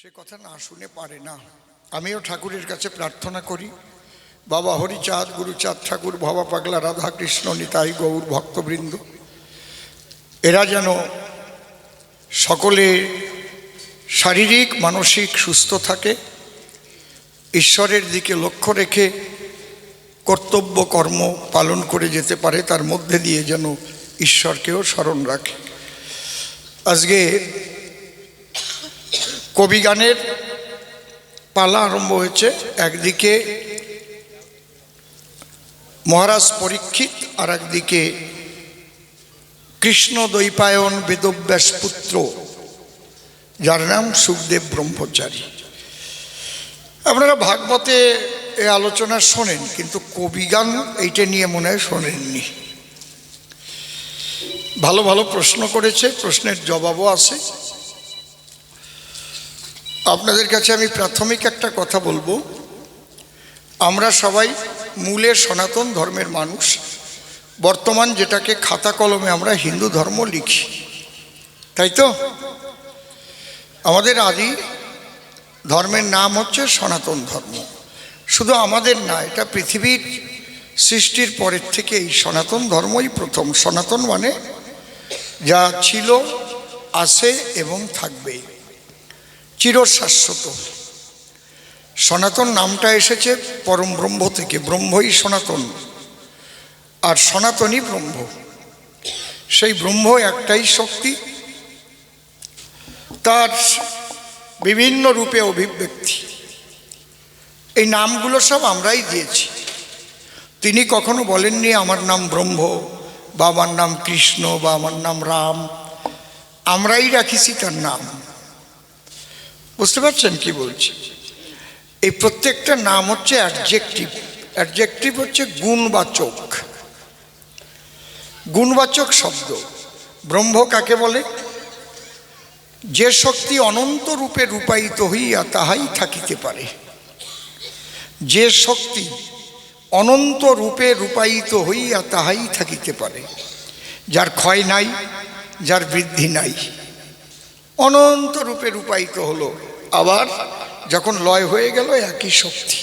সে কথা না শুনে পারে না। আমিও ঠাকুরের কাছে প্রার্থনা করি, বাবা হরিচাঁদ, গুরুচাঁদ ঠাকুর, ভবা পাগলা, রাধা কৃষ্ণ, নিতাই গৌর ভক্তবৃন্দ, এরা যেন সকলে শারীরিক মানসিক সুস্থ থাকে, ঈশ্বরের দিকে লক্ষ্য রেখে কর্তব্য কর্ম পালন করে যেতে পারে, তার মধ্যে দিয়ে যেন ঈশ্বরকেও স্মরণ রাখে। আজকে কবিগানের পালা আরম্ভ হয়েছে। একদিকে মহারাজ পরীক্ষিত, আর একদিকে কৃষ্ণ দ্বৈপায়ন বেদব্যাস পুত্র, যার নাম সুখদেব ব্রহ্মচারী। আপনারা ভাগবতে এ আলোচনা শোনেন, কিন্তু কবিগান এইটা নিয়ে মনে হয় শোনেননি। ভালো ভালো প্রশ্ন করেছে, প্রশ্নের জবাবও আছে। আপনাদের কাছে আমি প্রাথমিক একটা কথা বলবো, আমরা সবাই মূলে সনাতন ধর্মের মানুষ। বর্তমান যেটাকে খাতা কলমে আমরা হিন্দু ধর্ম লিখি, তাই তো? আমাদের আদি ধর্মের নাম হচ্ছে সনাতন ধর্ম। শুধু আমাদের না, এটা পৃথিবীর সৃষ্টির পরের থেকে এই সনাতন ধর্মই প্রথম। সনাতন মানে যা ছিল, আছে এবং থাকবে, চিরশাশ্বত। সনাতন নামটা এসেছে পরম ব্রহ্ম থেকে, ব্রহ্মই সনাতন, আর সনাতনই ব্রহ্ম। সেই ব্রহ্ম একটাই শক্তি, তার বিভিন্ন রূপে অভিব্যক্তি। এই নামগুলো সব আমরাই দিয়েছি। তিনি কখনো বলেননি আমার নাম ব্রহ্ম, বা আমার নাম কৃষ্ণ, বা আমার নাম রাম। আমরাই রাখিছি তার নাম। বুঝতে পারছেন কি বলছি? এই প্রত্যেকটা নাম হচ্ছে অ্যাডজেক্টিভ। অ্যাডজেক্টিভ হচ্ছে গুণবাচক, গুণবাচক শব্দ। ব্রহ্ম কাকে বলে? যে শক্তি অনন্ত রূপে রূপায়িত হইয়া তাহাই থাকিতে পারে। যে শক্তি অনন্ত রূপে রূপায়িত হইয়া তাহাই থাকিতে পারে, যার ক্ষয় নাই, যার বৃদ্ধি নাই, অনন্ত রূপে রূপায়িত হলো, আবার যখন লয় হয়ে গেল একই শক্তি।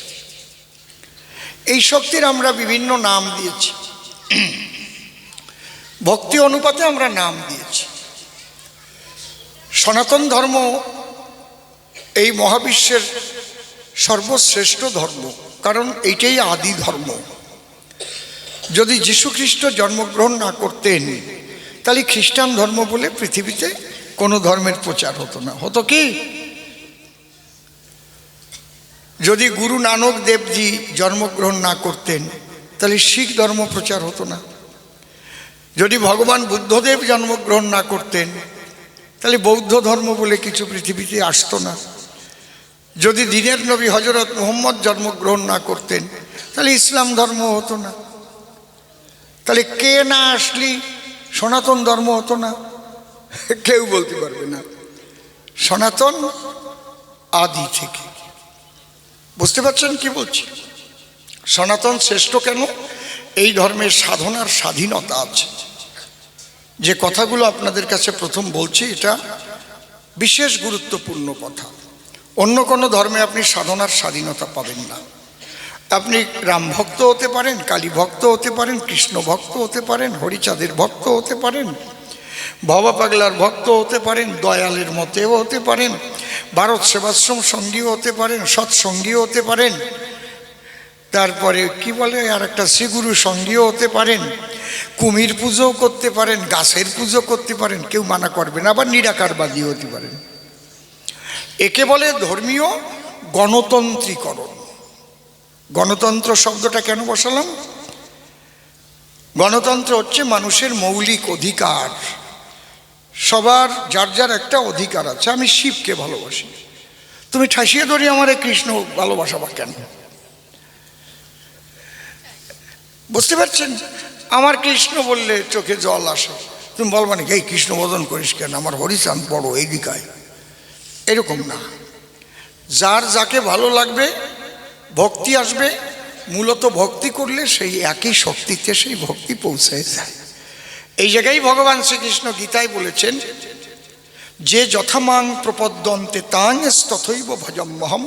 এই শক্তির আমরা বিভিন্ন নাম দিয়েছি, ভক্তি অনুপাতে আমরা নাম দিয়েছি। সনাতন ধর্ম এই মহাবিশ্বের সর্বশ্রেষ্ঠ ধর্ম, কারণ এইটাই আদি ধর্ম। যদি যীশুখ্রিস্ট জন্মগ্রহণ না করতেন, তাহলে খ্রিস্টান ধর্ম বলে পৃথিবীতে কোনো ধর্মের প্রচার হতো না। হতো কি? যদি গুরু নানক দেবজি জন্মগ্রহণ না করতেন, তাহলে শিখ ধর্ম প্রচার হতো না। যদি ভগবান বুদ্ধদেব জন্মগ্রহণ না করতেন, তাহলে বৌদ্ধ ধর্ম বলে কিছু পৃথিবীতে আসতো না। যদি দিনের নবী হজরত মুহাম্মদ জন্মগ্রহণ না করতেন, তাহলে ইসলাম ধর্ম হতো না। তাহলে কে না আসলি সনাতন ধর্ম হতো না? কেউ বলতে পারবে না। সনাতন আদি থেকে। বুঝতে পারছেন কি বলছি? সনাতন শ্রেষ্ঠ কেন? এই ধর্মের সাধনার স্বাধীনতা আছে। যে কথাগুলো আপনাদের কাছে প্রথম বলছি, এটা বিশেষ গুরুত্বপূর্ণ কথা। অন্য কোনো ধর্মে আপনি সাধনার স্বাধীনতা পাবেন না। আপনি রাম ভক্ত হতে পারেন, কালী ভক্ত হতে পারেন, কৃষ্ণ ভক্ত হতে পারেন, হরিচাঁদের ভক্ত হতে পারেন, ভবা পাগলার ভক্ত হতে পারেন, দয়ালের মতেও হতে পারেন, ভারত সেবাশ্রম সঙ্গীও হতে পারেন, সৎসঙ্গীও হতে পারেন, তারপরে কি বলে আর একটা শ্রীগুরু সঙ্গীও হতে পারেন, কুমির পুজোও করতে পারেন, গাছের পুজো করতে পারেন, কেউ মানা করবে না। আবার নিরাকারবাদী হতে পারেন। একে বলে ধর্মীয় গণতন্ত্রীকরণ। গণতন্ত্র শব্দটা কেন বসালাম? গণতন্ত্র হচ্ছে মানুষের মৌলিক অধিকার। সবার যার যার একটা অধিকার আছে। আমি শিবকে ভালোবাসি, তুমি ঠাসিয়ে ধরি আমারে কৃষ্ণ ভালোবাসাবা কেন? বুঝতে পারছেন? আমার কৃষ্ণ বললে চোখে জল আসে, তুমি বলবা নাকি এই কৃষ্ণ বদন করিস কেন, আমার হরিচাঁদ বড় এই দিকায়। এরকম না। যার যাকে ভালো লাগবে ভক্তি আসবে। মূলত ভক্তি করলে সেই একই শক্তিতে সেই ভক্তি পৌঁছে যায়। এই জায়গায় ভগবান শ্রীকৃষ্ণ গীতায় বলেছেন, যে যথামাং প্রপদ্যন্তে তাং তথৈব ভজম্যহম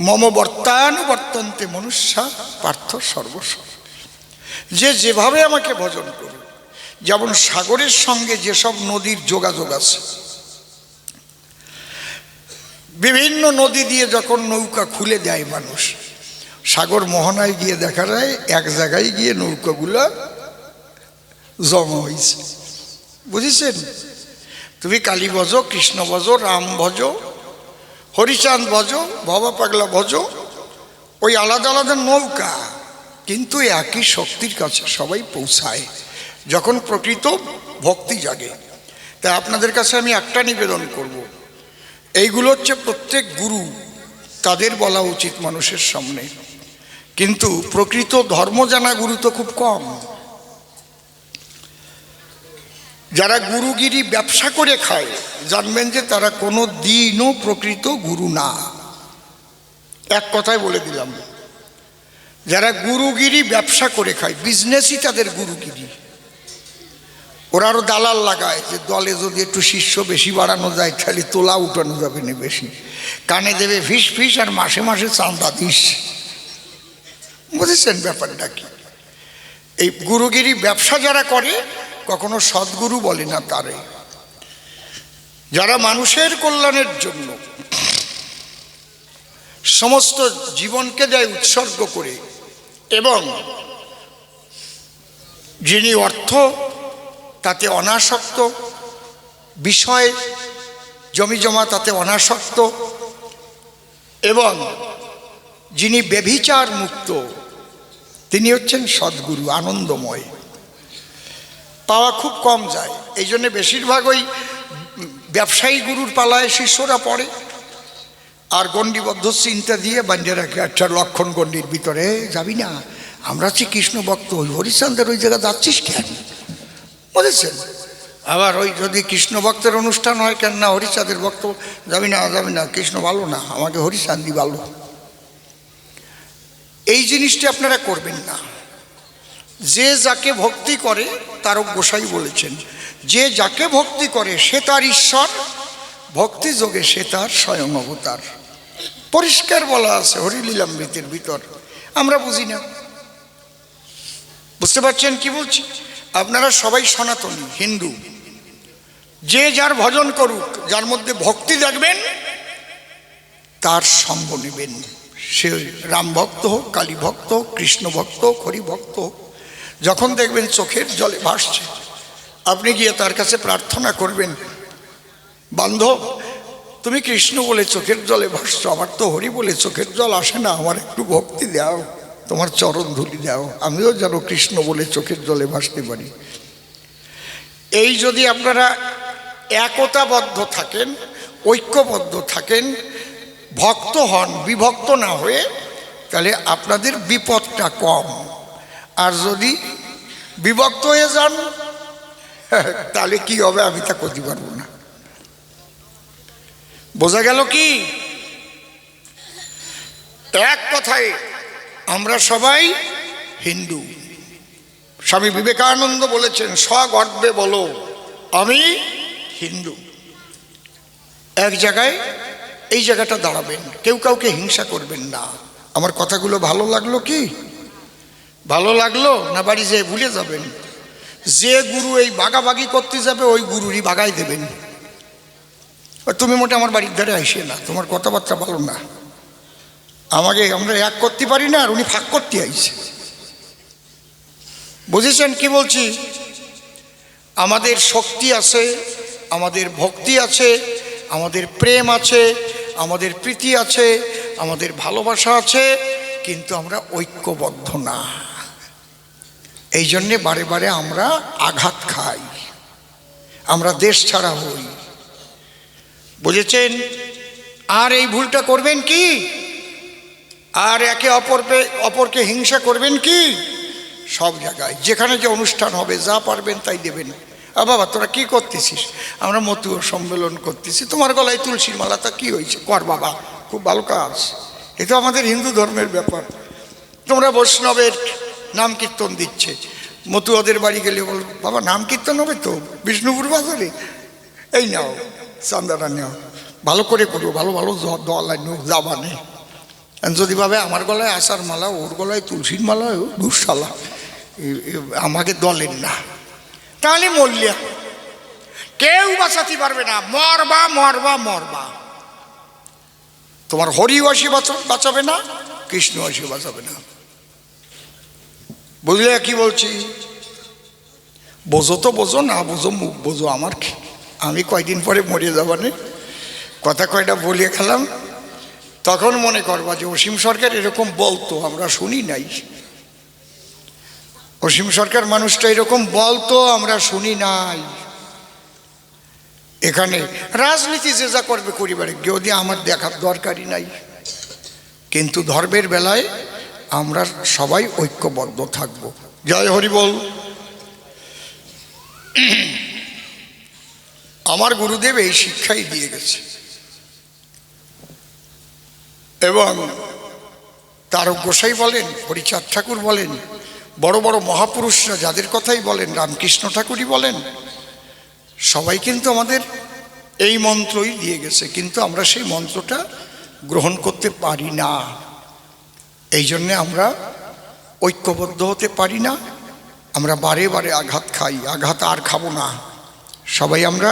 মম বর্তানুবর্তন্তে মনুষ্যা পার্থ সর্বস্ব। যে যেভাবে আমাকে ভজন করবে, যেমন সাগরের সঙ্গে যেসব নদীর যোগাযোগ আছে, বিভিন্ন নদী দিয়ে যখন নৌকা খুলে দেয় মানুষ, সাগর মোহনায় গিয়ে দেখা যায় এক জায়গায় গিয়ে নৌকাগুলো জমা হয়েছে। বুঝেছেন? তুমি কালী ভজো, কৃষ্ণ ভজো, রাম ভজো, হরিচাঁদ ভজো, বাবা পাগলা ভজো, ওই আলাদা আলাদা নৌকা, কিন্তু একই শক্তির কাছে সবাই পৌঁছায় যখন প্রকৃত ভক্তি জাগে। তাই আপনাদের কাছে আমি একটা নিবেদন করব, এইগুলো হচ্ছে প্রত্যেক গুরু তাদের বলা উচিত মানুষের সামনে, কিন্তু প্রকৃত ধর্ম জানা গুরু তো খুব কম। যারা গুরুগিরি ব্যবসা করে খায়, জানবেন যে তারা কোনো দিনও প্রকৃত গুরু না। এক কথায় বলে দিলাম, যারা গুরুগিরি ব্যবসা করে খায়, বিজনেসই তাদের গুরুগিরি। ওরা আরও দালাল লাগায় যে দলে যদি একটু শিষ্য বেশি বাড়ানো যায় তাহলে তোলা উঠানো যাবে না বেশি, কানে দেবে ফিস ফিস আর মাসে মাসে চাঁদা দিস। বুঝেছেন ব্যাপারটা কি? এই গুরুগিরি ব্যবসা যারা করে কখনো সদ্গুরু বলে না তারে। যারা মানুষের কল্যাণের জন্য সমস্ত জীবনকে দেয় উৎসর্গ করে, এবং যিনি অর্থ তাতে অনাসক্ত, বিষয় জমিজমা তাতে অনাসক্ত, এবং যিনি ব্যভিচার মুক্ত, তিনি হচ্ছেন সদ্গুরু, আনন্দময়। পাওয়া খুব কম যায়, এই জন্যে বেশিরভাগ ওই ব্যবসায়ী গুরুর পালায় শিষ্যরা পড়ে, আর গণ্ডিবদ্ধ চিন্তা দিয়ে বান্ধে রাখে একটা লক্ষণ গণ্ডির ভিতরে, যাবি না, আমরা হচ্ছি কৃষ্ণ ভক্ত, ওই হরিশ্চন্দ্রের ওই জায়গা যাচ্ছিস কেন? বুঝেছেন? আবার ওই যদি কৃষ্ণ ভক্তের অনুষ্ঠান হয়, কেন না হরিচাঁদের ভক্ত, যাবি না যাবি না, কৃষ্ণ ভালো না, আমাকে হরিচাঁদি ভালো। এই জিনিসটি আপনারা করবেন না। যে যাকে ভক্তি করে, তার গোসাই বলেছেন, যে যাকে ভক্তি করে সে তার ঈশ্বর, ভক্তি যোগে সে তার স্বয়ং অবতার। পরিষ্কার বলা আছে হরিলীলামৃতের ভিতর, আমরা বুঝি না। বুঝতে পারছেন কি বলছি? আপনারা সবাই সনাতনী হিন্দু, যে যার ভজন করুক, যার মধ্যে ভক্তি দেখবেন তার সঙ্গ নেবেন। সে রাম ভক্ত হোক, কালী ভক্ত হোক, কৃষ্ণ ভক্ত হোক, হরি ভক্ত হোক, যখন দেখবেন চোখের জলে ভাসছে, আপনি গিয়ে তার কাছে প্রার্থনা করবেন, বান্ধব তুমি কৃষ্ণ বলে চোখের জলে ভাসছো, আমার তো হরি বলে চোখের জল আসে না, আমার একটু ভক্তি দাও, তোমার চরণ ধুলি দাও, আমিও যেন কৃষ্ণ বলে চোখের জলে ভাসতে পারি। এই যদি আপনারা একতাবদ্ধ থাকেন, ঐক্যবদ্ধ থাকেন, ভক্ত হন, বিভক্ত না হয়ে, তাহলে আপনাদের বিপদটা কম। আর যদি বিভক্ত হয়ে যান তাহলে কি হবে আমি তা করতে পারবো না। বোঝা গেল কি? এক কথায় আমরা সবাই হিন্দু। স্বামী বিবেকানন্দ বলেছেন, সগর্বে বলো আমি হিন্দু। এক জায়গায় এই জায়গাটা দাঁড়াবেন, কেউ কাউকে হিংসা করবেন না। আমার কথাগুলো ভালো লাগলো কি? ভালো লাগলো না বাড়ি যেয়ে ভুলে যাবেন? যে গুরু এই ভাগাভাগি করতে যাবে ওই গুরুরই ভাগাই দেবেন। তুমি মোটে আমার বাড়ির ধারে আইসে না, তোমার কথাবার্তা ভালো না, আমাকে আমরা এক করতে পারি না, আর উনি ফাঁক করতে আইছে। বুঝেছেন কি বলছি? আমাদের শক্তি আছে, আমাদের ভক্তি আছে, আমাদের প্রেম আছে, আমাদের প্রীতি আছে, আমাদের ভালোবাসা আছে, কিন্তু আমরা ঐক্যবদ্ধ না। এই জন্যে বারে বারে আমরা আঘাত খাই, আমরা দেশ ছাড়া হই। বুঝেছেন? আর এই ভুলটা করবেন কি? আর একে অপরকে হিংসা করবেন কি? সব জায়গায় যেখানে যে অনুষ্ঠান হবে যা পারবেন তাই দেবেন। বাবা তোরা কি করতেছিস? আমরা মতুয়া সম্মেলন করতেছি, তোমার গলায় তুলসীর মালা, তা কি হয়েছে? কর বাবা, খুব ভালো কাজ, এ তো আমাদের হিন্দু ধর্মের ব্যাপার। তোমরা বৈষ্ণবের নাম কীর্তন দিচ্ছে, মতুয়াদের বাড়ি গেলে বল বাবা নাম কীর্তন হবে তো বিষ্ণুপুর বাজারে, এই নাও চান্দাটা নেও, ভালো করে করো, ভালো ভালো দোয়ালাই নো যাবানে। যদি ভাবে আমার গলায় আসার মালা, ওর গলায় তুলসীর মালা, দুঃশালা, আমাকে দলেন না, তাহলে মরলিয়া কেউ বাঁচাতে পারবে না। মরবা মরবা মরবা, তোমার হরিবাসী বাঁচাবে না, কৃষ্ণবাসী বাঁচাবে না। বুঝলে কি বলছি? বোঝো তো বোঝো, না বোঝো মুখ বোঝো। আমার আমি কয়দিন পরে মরে যাবানে, কথা কয়টা বলিয়ে খেলাম, তখন মনে করবা যে অসীম সরকার এরকম বলতো, আমরা শুনি নাই। অসীম সরকার মানুষটা এরকম বলতো, আমরা শুনি নাই। এখানে রাজনীতি যে যা করবে করিবারে, যদি আমার দেখার দরকারই নাই, কিন্তু ধর্মের বেলায় আমরা সবাই ঐক্যবদ্ধ থাকব। জয় হরি বল। আমার গুরুদেব এই শিক্ষাই দিয়ে গেছে, এবং তারক গোসাই বলেন, হরিচাঁদ ঠাকুর বলেন, বড় বড় মহাপুরুষরা যাদের কথাই বলেন, রামকৃষ্ণ ঠাকুরই বলেন, সবাই কিন্তু আমাদের এই মন্ত্রই দিয়ে গেছে, কিন্তু আমরা সেই মন্ত্রটা গ্রহণ করতে পারি না। এই জন্যে আমরা ঐক্যবদ্ধ হতে পারি না, আমরা বারে বারে আঘাত খাই। আঘাত আর খাবো না, সবাই আমরা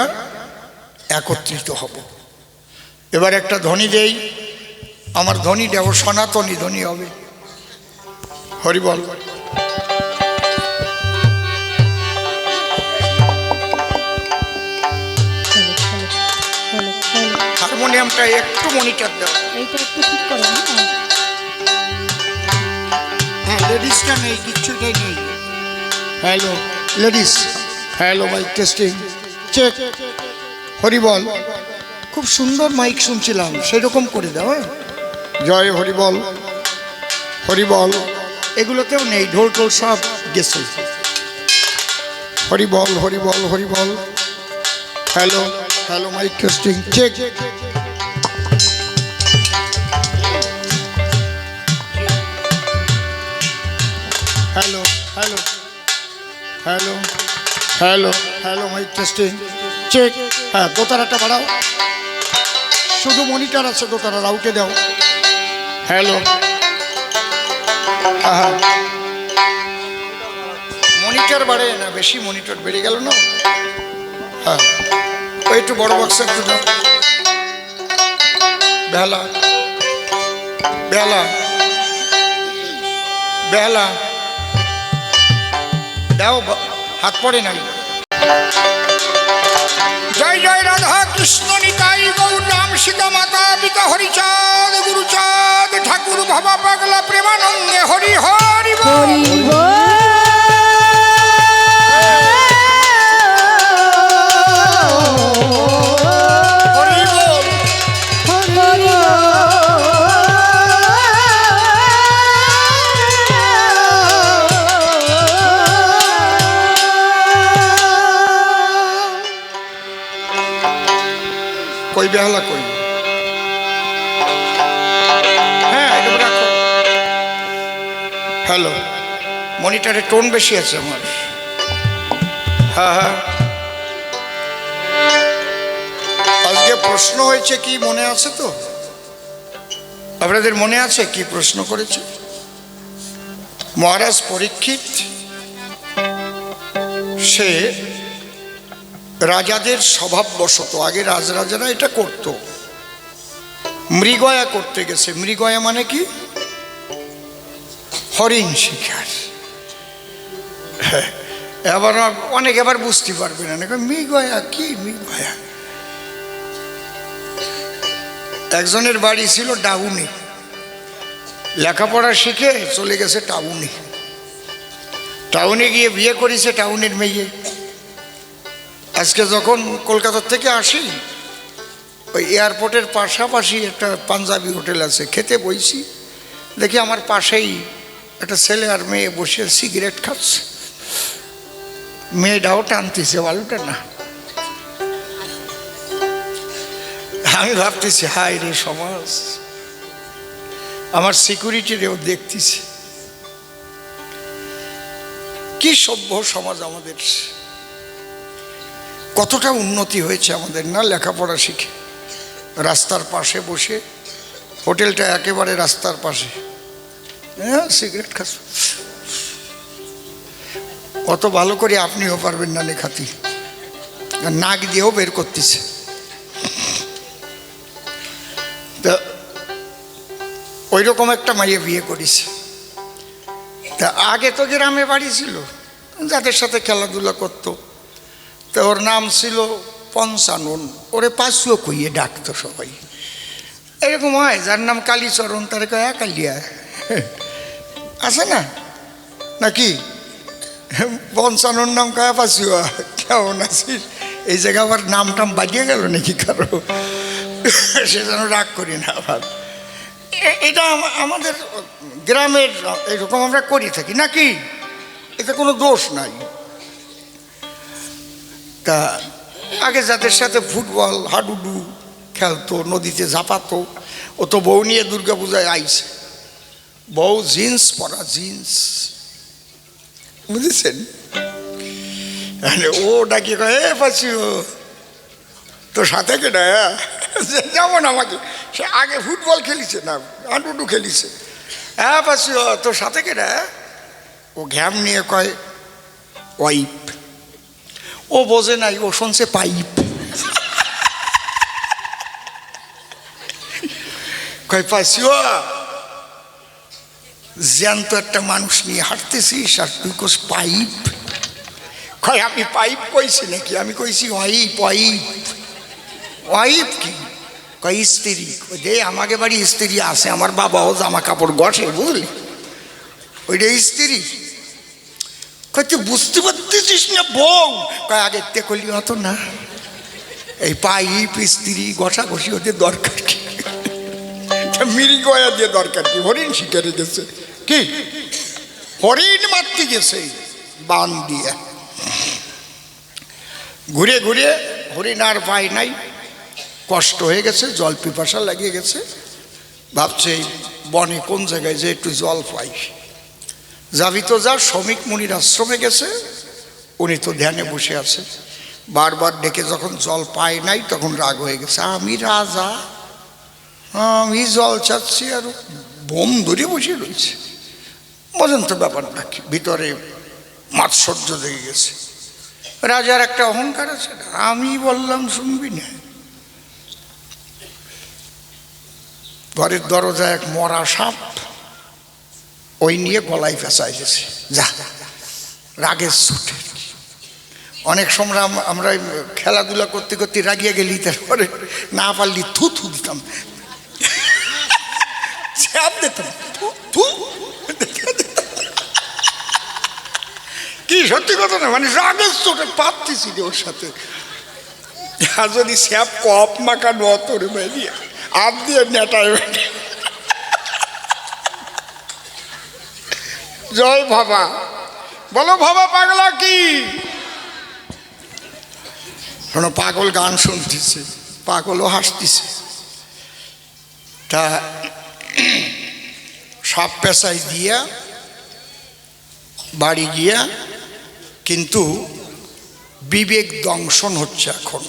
একত্রিত হব। এবার একটা ধ্বনি দেই, আমার ধ্বনি দেব সনাতনী ধ্বনি হবে। হরিবল। হারমোনিয়ামটা একটু মনিটর দাও, এইটা একটু ঠিক করো। হ্যাঁ, লেডিসটা নেই, কিচ্ছুটাই নেই। Hello ladies, hello, mike testing, check. Horrible. খুব সুন্দর মাইক শুনছিলাম, সেরকম করে দাও। জয় হরিবল, হরিবল। এগুলোতেও নেই, ঢোল টোল সব গেছে। Horrible, horrible, horrible. Hello hello, mike testing, check. Hello hello hello hello hello, mike testing, check. হ্যাঁ, দোতারাটা বাড়াও, শুধু মনিটর আছে, দোতারা রাউটে দাও। হ্যালো, হ্যাঁ, মনিটর বাড়ে না, বেশি মনিটর বেড়ে গেল না। হ্যাঁ, ওই একটু বড় বক্স একটু দাও। বেহালা বেহালা বেহালা দাও, হাত পড়ে নাই। জয় জয় রাধা কৃষ্ণ নিতাই গৌর রাম সীতা মাতা পিতা হরিচাঁদ গুরুচাঁদ ঠাকুর ভবা পাগলা প্রেমানন্দে হরি হরি বল। কই বেহালা কই? হ্যাঁ, এটা রাখো। হ্যালো, মনিটরে টোন বেশি আছে আমার। হ্যাঁ হ্যাঁ, আজকে প্রশ্ন হয়েছে কি মনে আছে তো? আপনাদের মনে আছে কি প্রশ্ন করেছে? মহারাজ পরীক্ষিত সে রাজাদের স্বভাববশত, আগে রাজরাজারা এটা করত, মৃগয়া করতে গেছে। মৃগয়া মানে কি? হরিণ শিকার। এবার অনেক এবার বুঝতে পারবে না, মৃগয়া কি? মৃগয়া একজনের বাড়ি ছিল ডাউনে, লেখাপড়া শিখে চলে গেছে টাউনে। টাউনে গিয়ে বিয়ে করেছে টাউনের মেয়ে। আজকে যখন কলকাতার থেকে আসি, ওই এয়ারপোর্টের পাশাপাশি একটা পাঞ্জাবি হোটেল আছে, খেতে বইছি, দেখি আমার পাশেই একটা ছেলে আর মেয়ে বসে সিগারেট খাচ্ছে। মেয়েটাও টানতেছে, বালুটা না। আমি ভাবতেছি, হায় রে সমাজ, আমার সিকিউরিটিরেও দেখতেছি, কি সভ্য সমাজ আমাদের। কতটা উন্নতি হয়েছে আমাদের না লেখাপড়া শিখে। রাস্তার পাশে বসে, হোটেলটা একেবারে রাস্তার পাশে, হ্যাঁ সিগারেট খাস, অত ভালো করে আপনিও পারবেন না লেখাতে, নাক দিয়েও বের করতেছে। তা ওই রকম একটা মাইয়ে বিয়ে করেছে। তা আগে তো গ্রামে বাড়ি ছিল, যাদের সাথে খেলাধুলা করতো। তো ওর নাম ছিল পঞ্চানন, ওরে পাঁচুও কইয়ে ডাকতো সবাই। এরকম হয় যার নাম কালীচরণ তারে কয় কালিয়া, আছে না নাকি? পঞ্চানন নাম কয়া পাঁচুয়া, কেমন আছিস? এই জায়গা আবার নাম টাম বাজিয়ে গেল নাকি কারো, সে যেন রাগ করি না আবার। এটা আমাদের গ্রামের এরকম আমরা করি থাকি নাকি, এতে কোনো দোষ নাই। তা আগে যাদের সাথে ফুটবল হাডুডু খেলতো, নদীতে ঝাঁপাতো, ও তো বউ নিয়ে দুর্গা পূজায় আইছে। বউ জিন্স পরা, জিন্স, বুঝেছেন? ও ডাকি কয় এ পাচ্ছি ও তোর সাথে কেনা, যেমন আমাকে সে আগে ফুটবল খেলিছে না হাডুডু খেলিছে, হ্যাঁ পাচ্ছি ও তোর সাথে কেনা। ও ঘ্যাম নিয়ে কয় ওয়াইপ, ও বোঝে নাই, ও শুনছে পাইপ। কয় পাইছিও জ্যান্ত একটা মানুষ নিয়ে হাঁটতেছিস আর তুই কোস পাইপ? কয় আমি পাইপ কইছি নাকি, আমি কইছি ওয়াইপ। ওয়াইপ ওয়াইপ কি? কয় স্ত্রী। দে আমাকে বাড়ি স্ত্রী আছে, আমার বাবাও জামা কাপড় গঠে, বুঝলি, ওইটা স্ত্রী। কয় তুই বুঝতে পারতেছিস না বউ? কয় আগের তে করলি হতো না, এই পাইপ স্ত্রী ঘষা ঘষি ওদের দরকার কি? মিরি গয়া দিয়ে দরকার কি? হরিণ শিকারে গেছে কি, হরিণ মারতে গেছে বান দিয়ে। ঘুরে ঘুরে হরিণ আর পায় নাই, কষ্ট হয়ে গেছে, জল পিপাসা লাগিয়ে গেছে, ভাবছে বনে কোন জায়গায় যে একটু জল পাই। যাবি তো যা, শ্রমিক মুনির আশ্রমে গেছে, উনি তো ধ্যানে বসে আছে। বারবার ডেকে যখন জল পায় নাই তখন রাগ হয়ে গেছে, আমি রাজা, আমি জল চাচ্ছি আর বোম ধরে বসে রয়েছে। বোঝেন তো ব্যাপারটা কি, ভিতরে মাৎসর্য লেগে গেছে। রাজার একটা অহংকার আছে না, আমি বললাম শুনবি না। ঘরের দরজায় এক মরা সাপ, ওই নিয়ে গলায় ফেঁসাই গেছে, যা রাগের ছুটে। অনেক সময় আমরা খেলাধুলা করতে করতে রাগিয়ে গেলি, তারপরে না পারলি থু থু দিতাম, সাপ দিতাম থু। কি সত্যি কথা না, মানে রাগের চোটে পাচ্ছি ওর সাথে। আর যদি স্যাপ কপ মাখানো তোর বেরিয়ে আপ দিয়ে নেটায় বেটে। জয় বাবা, বলো বাবা পাগলা কি? শোনো, পাগল গান শুনতেছে, পাগলও হাসতেছে। তা সাপ পেশায় দিয়া বাড়ি গিয়া, কিন্তু বিবেক দংশন হচ্ছে। এখন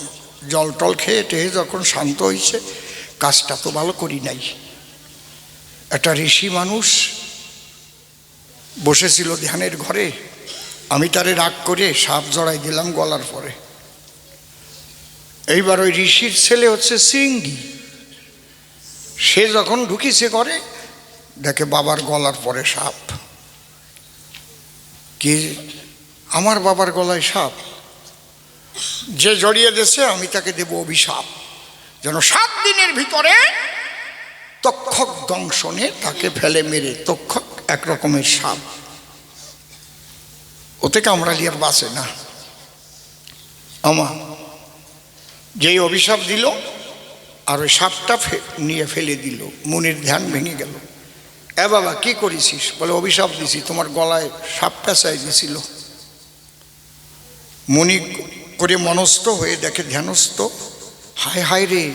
জল টল খেয়ে টেয়ে যখন শান্ত হয়েছে, কাজটা তো ভালো করি নাই। একটা ঋষি মানুষ বসেছিল ধ্যানের ঘরে, আমি তারে রাগ করে সাপ জড়াই দিলাম গলার পরে। এইবার ওই ঋষির ছেলে হচ্ছে সিঙ্গি, সে যখন ঢুকিছে ঘরে, দেখে বাবার গলার পরে সাপ। কি, আমার বাবার গলায় সাপ? যে জড়িয়ে দিয়েছে আমি তাকে দেব অভিশাপ, যেন 7 দিনের ভিতরে তক্ষক দংশনে তাকে ফেলে মেরে। তক্ষক এক রকমের সাপ, ওতে কামড়ালি আর বাঁচে না। আমার যেই অভিশাপ দিল, আর ওই সাপটা নিয়ে ফেলে দিল, মুনির ধ্যান ভেঙে গেল। এ বাবা কি করেছিস? বলে অভিশাপ দিছি, তোমার গলায় সাপ পেঁচাই দিয়েছিল। মুনি করে মনস্থ হয়ে দেখে ধ্যানস্থ, হায় হায় রে,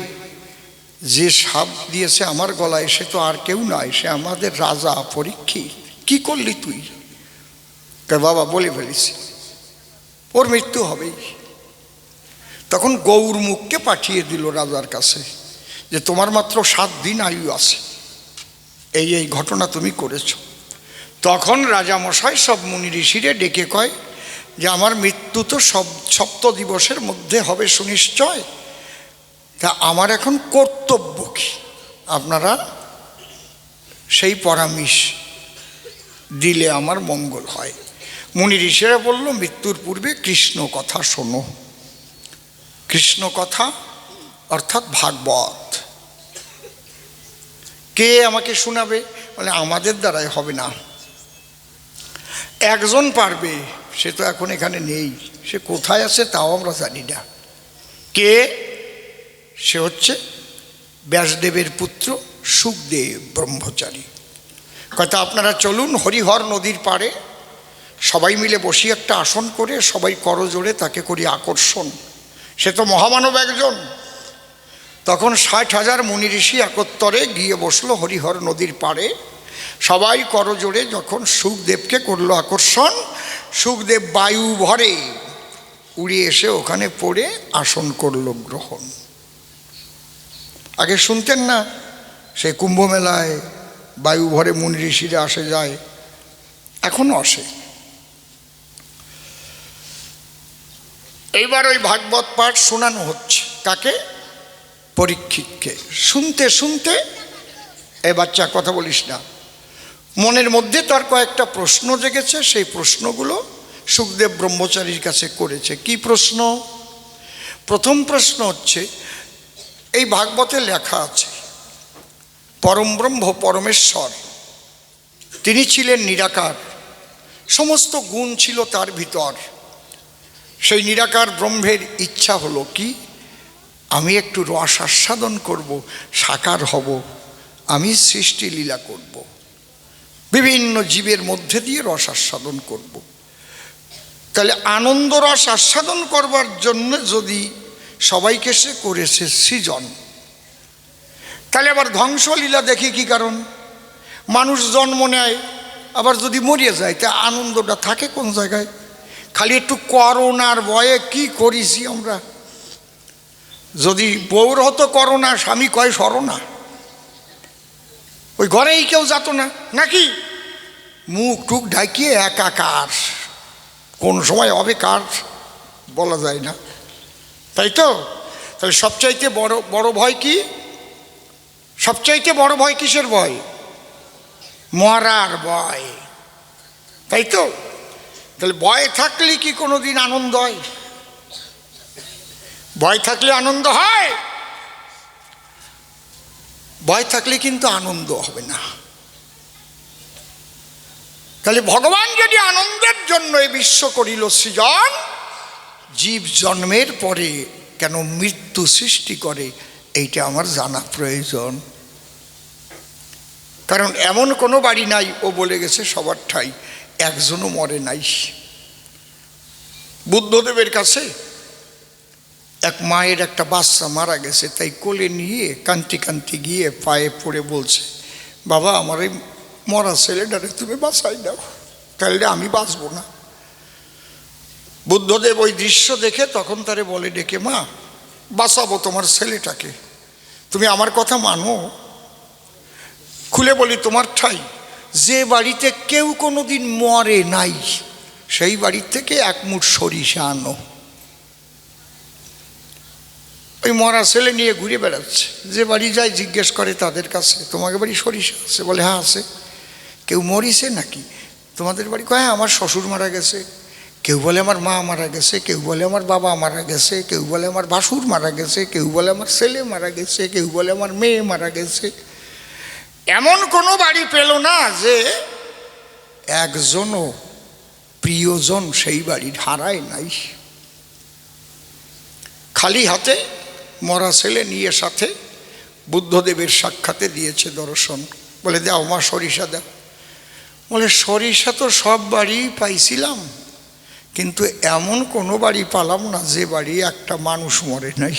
যে সাপ দিয়েছে আমার গলায় সে তো আর কেউ নয়, সে আমাদের রাজা পরীক্ষিত। কি করলি তুই? বাবা বলে ফেলেছি, ওর মৃত্যু হবেই। তখন গৌরমুখকে পাঠিয়ে দিল রাজার কাছে যে তোমার মাত্র 7 দিন আয়ু আছে, এই ঘটনা তুমি করেছ। তখন রাজামশাই সব মুনি ঋষিরে ডেকে কয় যে আমার মৃত্যু তো সপ্ত দিবসের মধ্যে হবে সুনিশ্চয়, তা আমার এখন কর্তব্য কি, আপনারা সেই পরামর্শ দিলে আমার মঙ্গল হয়। মুনি ঋষিরা বলল মৃত্যুর পূর্বে কৃষ্ণ কথা শোনো। কৃষ্ণ কথা অর্থাৎ ভাগবত। কে আমাকে শোনাবে? বলে আমাদের দ্বারাই হবে না, একজন পারবে, সে তো এখন এখানে নেই, সে কোথায় আছে তাও আমরা জানি না। কে? সে হচ্ছে ব্যাসদেবের পুত্র শুকদেব ব্রহ্মচারী। কথা আপনারা চলুন হরিহর নদীর পাড়ে সবাই মিলে বসি একটা আসন করে, সবাই করজোড়ে তাকে করি আকর্ষণ। সে তো মহামানব একজন। তখন 60,000 মুনি ঋষি একত্তরে গিয়ে বসলো হরিহর নদীর পাড়ে। সবাই করজোড়ে যখন শুকদেবকে করলো আকর্ষণ, শুকদেব বায়ু ভরে উড়ে এসে ওখানে পড়ে আসন করলো গ্রহণ। আগে শুনতেন না, সে কুম্ভ মেলায় বায়ু ভরে মুনি ঋষিরা আসে যায়, এখনো আসে। এইবার ওই ভাগবত পাঠ শোনানো হচ্ছে কাকে? পরীক্ষিতকে। শুনতে শুনতে, এ বাচ্চা কথা বলিস না, মনের মধ্যে তার কয়েকটা প্রশ্ন জেগেছে। সেই প্রশ্নগুলো শুকদেব ব্রহ্মচারীর কাছে করেছে। কি প্রশ্ন? প্রথম প্রশ্ন হচ্ছে, এই ভাগবতে লেখা আছে পরম ব্রহ্ম পরমেশ্বর তিনি ছিলেন নিরাকার, সমস্ত গুণ ছিল তার ভিতর। সেই নিরাকার ব্রহ্মের ইচ্ছা হলো কি, আমি একটু রস আস্বাদন করব, সাকার হব, আমি সৃষ্টি লীলা করব, বিভিন্ন জীবের মধ্যে দিয়ে রস আস্বাদন করব। তাহলে আনন্দ রস আস্বাদন করবার জন্য যদি সবাইকে সে করেছে সৃজন, তাহলে আবার ধ্বংসলীলা দেখি কি কারণ? মানুষ জন্ম নেয়, আবার যদি মরিয়ে যায়, তা আনন্দটা থাকে কোন জায়গায়? খালি একটু করোনার ভয়ে কি করেছি আমরা। যদি বউর হতো করোনা, স্বামী কয় সরোনা, ওই ঘরেই কেউ যেত না নাকি? মুখ টুক ঢাকিয়ে একাকার, কোন সময় হবে কার বলা যায় না, তাই তো? তাহলে সবচাইতে বড় ভয় কি? সবচাইতে বড় ভয় কিসের ভয়? মরার ভয়, তাই তো? তাহলে ভয় থাকলে কি কোনোদিন আনন্দ হয়? ভয় থাকলে আনন্দ হয়? ভয় থাকলে কিন্তু আনন্দ হবে না। তাহলে ভগবান যদি আনন্দের জন্য এই বিশ্ব করিল সৃজন, জীব জন্মের পরে কেন মৃত্যু সৃষ্টি করে, এইটা আমার জানা প্রয়োজন। কারণ এমন কোনো বাড়ি নাই, ও বলে গেছে সবার ঠাই, একজনও মরে নাই। বুদ্ধদেবের কাছে এক মায়ের একটা বাচ্চা মারা গেছে, তাই কোলে নিয়ে কান্তি কান্তি গিয়ে পায়ে পড়ে বলছে, বাবা আমার এই মরা ছেলেটারে তুমি বাঁচাই দাও, তাহলে আমি বাঁচবো না। বুদ্ধদেব ওই দৃশ্য দেখে তখন তারে বলে ডেকে, মা বাঁচাবো তোমার ছেলেটাকে, তুমি আমার কথা মানো। খুলে বলি তোমার ঠাই, যে বাড়িতে কেউ কোনোদিন মরে নাই সেই বাড়ির থেকে এক মুঠ সরিষা আনো। ওই মরা ছেলে নিয়ে ঘুরে বেড়াচ্ছে, যে বাড়ি যায় জিজ্ঞেস করে তাদের কাছে, তোমাদের বাড়ি সরিষা আছে? বলে হ্যাঁ আছে। কেউ মরিছে নাকি তোমাদের বাড়ি? কয় হ্যাঁ আমার শ্বশুর মারা গেছে। কেউ বলে আমার মা মারা গেছে, কেউ বলে আমার বাবা মারা গেছে, কেউ বলে আমার ভাসুর মারা গেছে, কেউ বলে আমার ছেলে মারা গেছে, কেউ বলে আমার মেয়ে মারা গেছে। এমন কোনো বাড়ি পেল না যে একজনও প্রিয়জন সেই বাড়ির হারায় নাই। খালি হাতে মরা ছেলে নিয়ে সাথে বুদ্ধদেবের সাক্ষাতে দিয়েছে দর্শন। বলে দাও মা সরিষা দাও। বলে সরিষা তো সব বাড়ি পাইছিলাম, কিন্তু এমন কোনো বাড়ি পালাম না যে বাড়ি একটা মানুষ মরে নাই।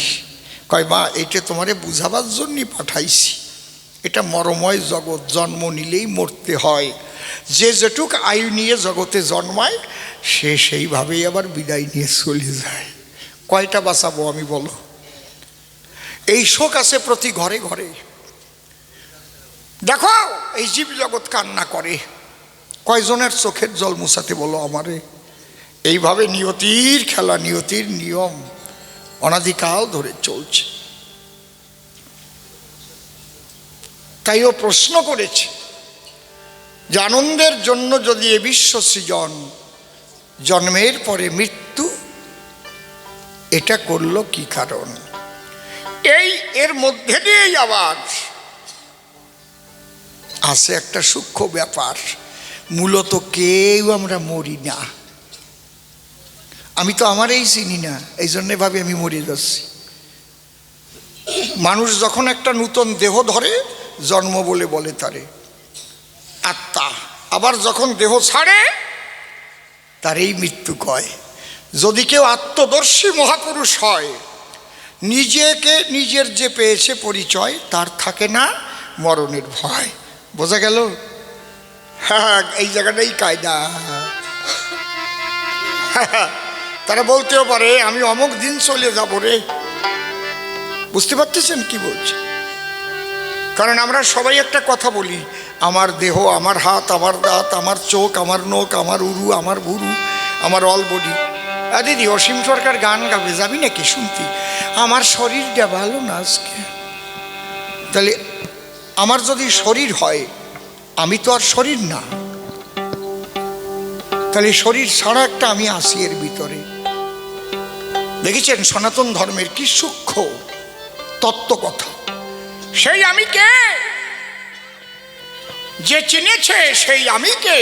কয় মা এটা তোমারে বুঝাবার জন্যই পাঠাইছি, এটা মরময় জগৎ, জন্ম নিলেই মরতে হয়। যে যেটুক আয়ু নিয়ে জগতে জন্মায় সে সেইভাবেই আবার বিদায় নিয়ে চলে যায়। কয়টা বাঁচাবো আমি বলো? এই শোক আছে প্রতি ঘরে ঘরে। দেখো এই জীব জগৎ কান্না করে, কয়জনের চোখের জল মুছাতে বলো আমারে? এইভাবে নিয়তির খেলা, নিয়তির নিয়ম অনাদিকাল ধরে চলছে। তাই ও প্রশ্ন করেছে যে আনন্দের জন্য যদি এ বিশ্ব সৃজন, জন্মের পরে মৃত্যু, এটা করলো কি কারণ? এর মধ্যে দিয়েই আবার আছে একটা সূক্ষ্ম ব্যাপার। মূলত কেউ আমরা মরি না। আমি তো আমারই চিনি না, এই জন্যে ভাবে আমি মরে যাচ্ছি। মানুষ যখন একটা নূতন দেহ ধরে, জন্ম বলে বলে তারে আত্মা। আবার যখন দেহ ছাড়ে, তারই মৃত্যু কয়। যদি কেউ আত্মদর্শী মহাপুরুষ হয়, নিজেকে নিজের যে পেয়েছে পরিচয়, তার থাকে না মরণের ভয়। বোঝা গেল? হ্যাঁ, এই জায়গাটাই কায়দা। তারা বলতেও পারে আমি অমুক দিন চলে যাব রে। বুঝতে পারতেছেন কি বলছি? কারণ আমরা সবাই একটা কথা বলি, আমার দেহ, আমার হাত, আমার দাঁত, আমার চোখ, আমার নখ, আমার উরু, আমার ভুরু, আমার অল বডি। দিদি অসীম সরকার গান গাবে, যাবি নাকি শুনতে? আমার শরীরটা ভালো না আজকে। তাহলে আমার যদি শরীর হয়, আমি তো আর শরীর না। তাহলে শরীর ছাড়া একটা আমি আসি এর ভিতরে। দেখেছেন সনাতন ধর্মের কি সূক্ষ্ম তত্ত্ব কথা। সেই আমি কে, যে চিনেছে সেই আমি কে,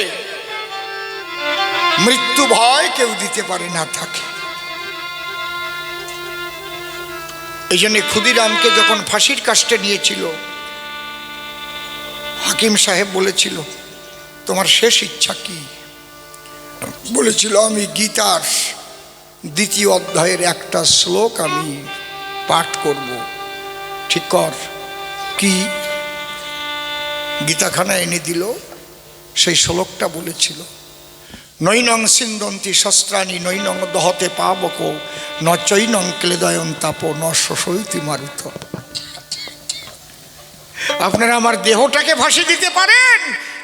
মৃত্যু ভয় কেউ দিতে পারে না তাকে। এই জন্য ক্ষুদিরামকে যখন ফাঁসির কাস্টে নিয়েছিল, হাকিম সাহেব বলেছিল তোমার শেষ ইচ্ছা কি? বলেছিল আমি গীতার 2য় অধ্যায়ের একটা শ্লোক আমি পাঠ করব। ঠিক কর। কি? গীতাখানা এনে দিল। সেই শ্লোকটা বলেছিল নৈনং সিন্দন্তি শস্ত্রাণি নৈনং দহতে পাবক ন চৈনং ক্লেদয়ন তাপ ন শোষয়তি মারুত। আপনারা আমার দেহটাকে ফাঁসি দিতে পারেন,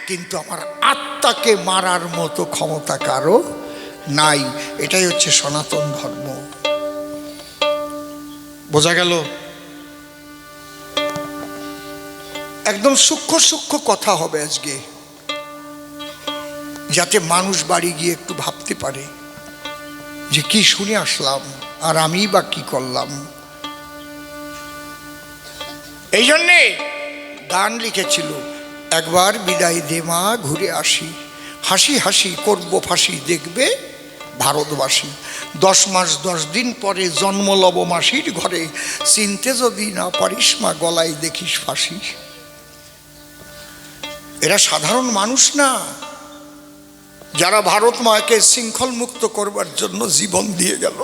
কিন্তু আমার আত্মাকে মারার মতো ক্ষমতা কারো নাই। এটাই হচ্ছে সনাতন ধর্ম। বোঝা গেল? একদম সূক্ষ্ম সূক্ষ্ম কথা হবে আজকে, যাতে মানুষ বাড়ি গিয়ে একটু ভাবতে পারে যে কি শুনে আসলাম আর আমি বা কি করলাম। এই জন্যে গান লিখেছিল, একবার বিদায় দে মা ঘুরে আসি, হাসি হাসি করব ফাঁসি দেখবে ভারতবাসী। 10 মাস 10 দিন পরে জন্ম লব মাসির ঘরে, চিনতে যদি না পারিস মা গলায় দেখিস ফাঁসি। এরা সাধারণ মানুষ না, যারা ভারত মাকে শৃঙ্খল মুক্ত করবার জন্য জীবন দিয়ে গেল।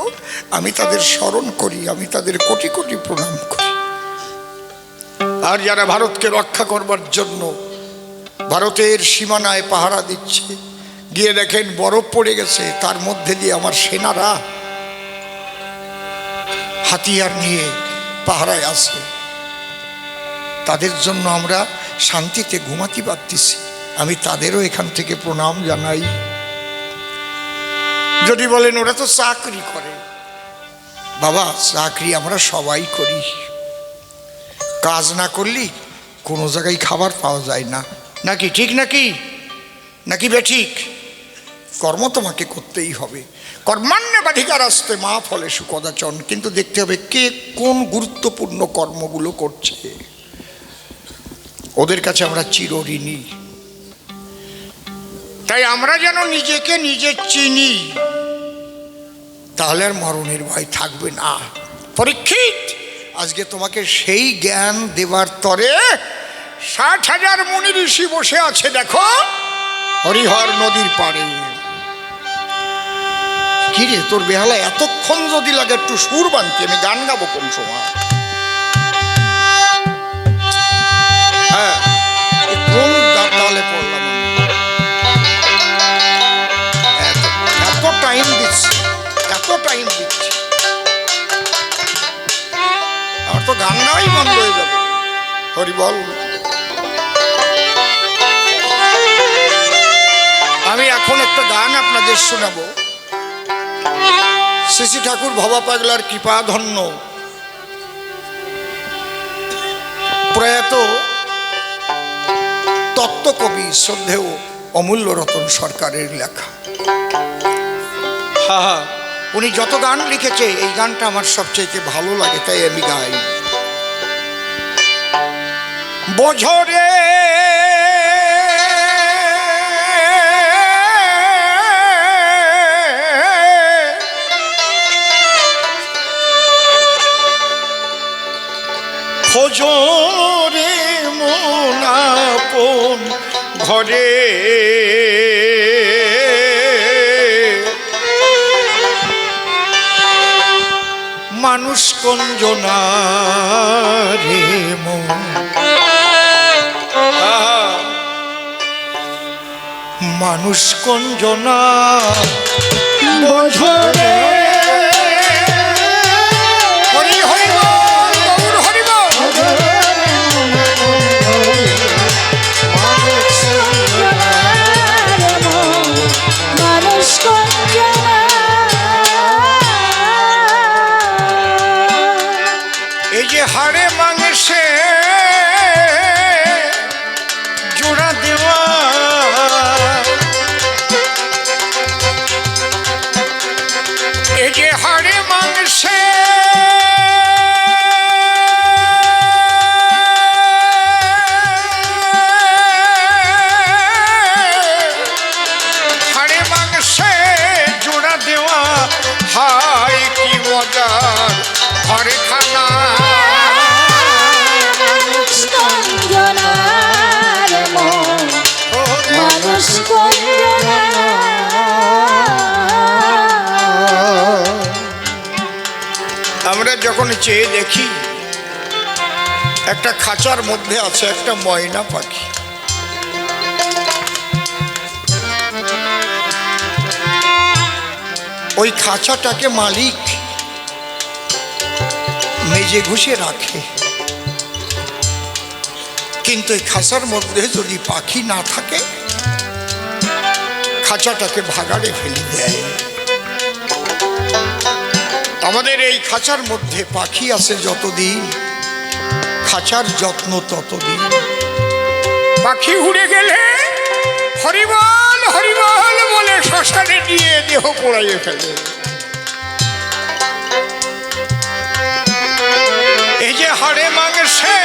আমি তাদের স্মরণ করি, আমি তাদের কোটি কোটি প্রণাম করি। আর যারা ভারতকে রক্ষা করবার জন্য ভারতের সীমানায় পাহারা দিচ্ছে, গিয়ে দেখেন বরফ পড়ে গেছে, তার মধ্যে দিয়ে আমার সেনারা হাতিয়ার নিয়ে পাহারায় আছে, তাদের জন্য আমরা শান্তিতে ঘুমাতে পারতেছি। আমি তাদেরও এখান থেকে প্রণাম জানাই। যদি বলেন ওরা তো চাকরি করে, বাবা চাকরি আমরা সবাই করি। কাজ না করলে কোনো জায়গায় খাবার পাওয়া যায় না, নাকি? ঠিক নাকি? নাকি বেঠিক? কর্ম তোমাকে করতেই হবে। কর্মান্যবাধিকার আসতে মা ফলে সুকদাচন। কিন্তু দেখতে হবে কে কোন গুরুত্বপূর্ণ কর্মগুলো করছে। ওদের কাছে আমরা চিরঋণী। তাই আমরা যেন নিজেকে নিজে চিনি, তাহলে আর মরণের ভয় থাকবে না। পরীক্ষিত, আজকে তোমাকে সেই জ্ঞান দেবার তরে 60,000 মুনি ঋষি বসে আছে দেখো হরিহর নদীর পাড়ে। কি রে তোর বেহালা এতক্ষণ যদি লাগে একটু সুর বানতে, আমি গান গাবো কোন সময়? হ্যাঁ, কোন তালে পড়লাম? এত টাইম দিচ্ছি, এত টাইম দিচ্ছি। গান গাওয়াই বন্ধ হয়ে যাবে। হরি বল। আমি এখন একটা গান আপনাদের শোনাবো। শ্রী শ্রী ঠাকুর ভবা পাগলার কৃপাধন্য প্রয়াত তত্ত্বকবি শ্রদ্ধেয় অমূল্য রতন সরকারের লেখা। উনি যত গান লিখেছে এই গানটা আমার সবচেয়ে ভালো লাগে, তাই আমি গাই। বছরে খোঁজরে মন আপন ঘরে মানুষ কঞ্জনা রে মন, মানুষ কঞ্জনা বোঝরে। হরি হরি বল, গৌর হরি বল। মানুষ কঞ্জনা এই যে হাড়ে মাংসে জোড়া দেওয়া, এই যে হাড়ে মাংসে হাড়ে মাংসে জোড়া দেওয়া, হায় কি মজার ঘরে খানা। মানুষ কঞ্জনার মন, মানুষ কঞ্জনা। আমরা যখন চেয়ে দেখি একটা খাঁচার মধ্যে আছে একটা ময়না পাখি। ওই খাঁচাটাকে মালিক মেজে ঘুষে রাখে, কিন্তু এই খাঁচার মধ্যে যদি পাখি না থাকে খাঁচাটাকে ভাগাড়ে ফেলে দেয়। আমাদের এই খাঁচার মধ্যে পাখি আছে যতদিন, খাঁচার যত্ন ততদিন। পাখি উড়ে গেলে হরিবল হরিবল বলে শ্মশানে নিয়ে দেহ পোড়াইয়ে ফেলে। এই যে হাড়ে মাংসে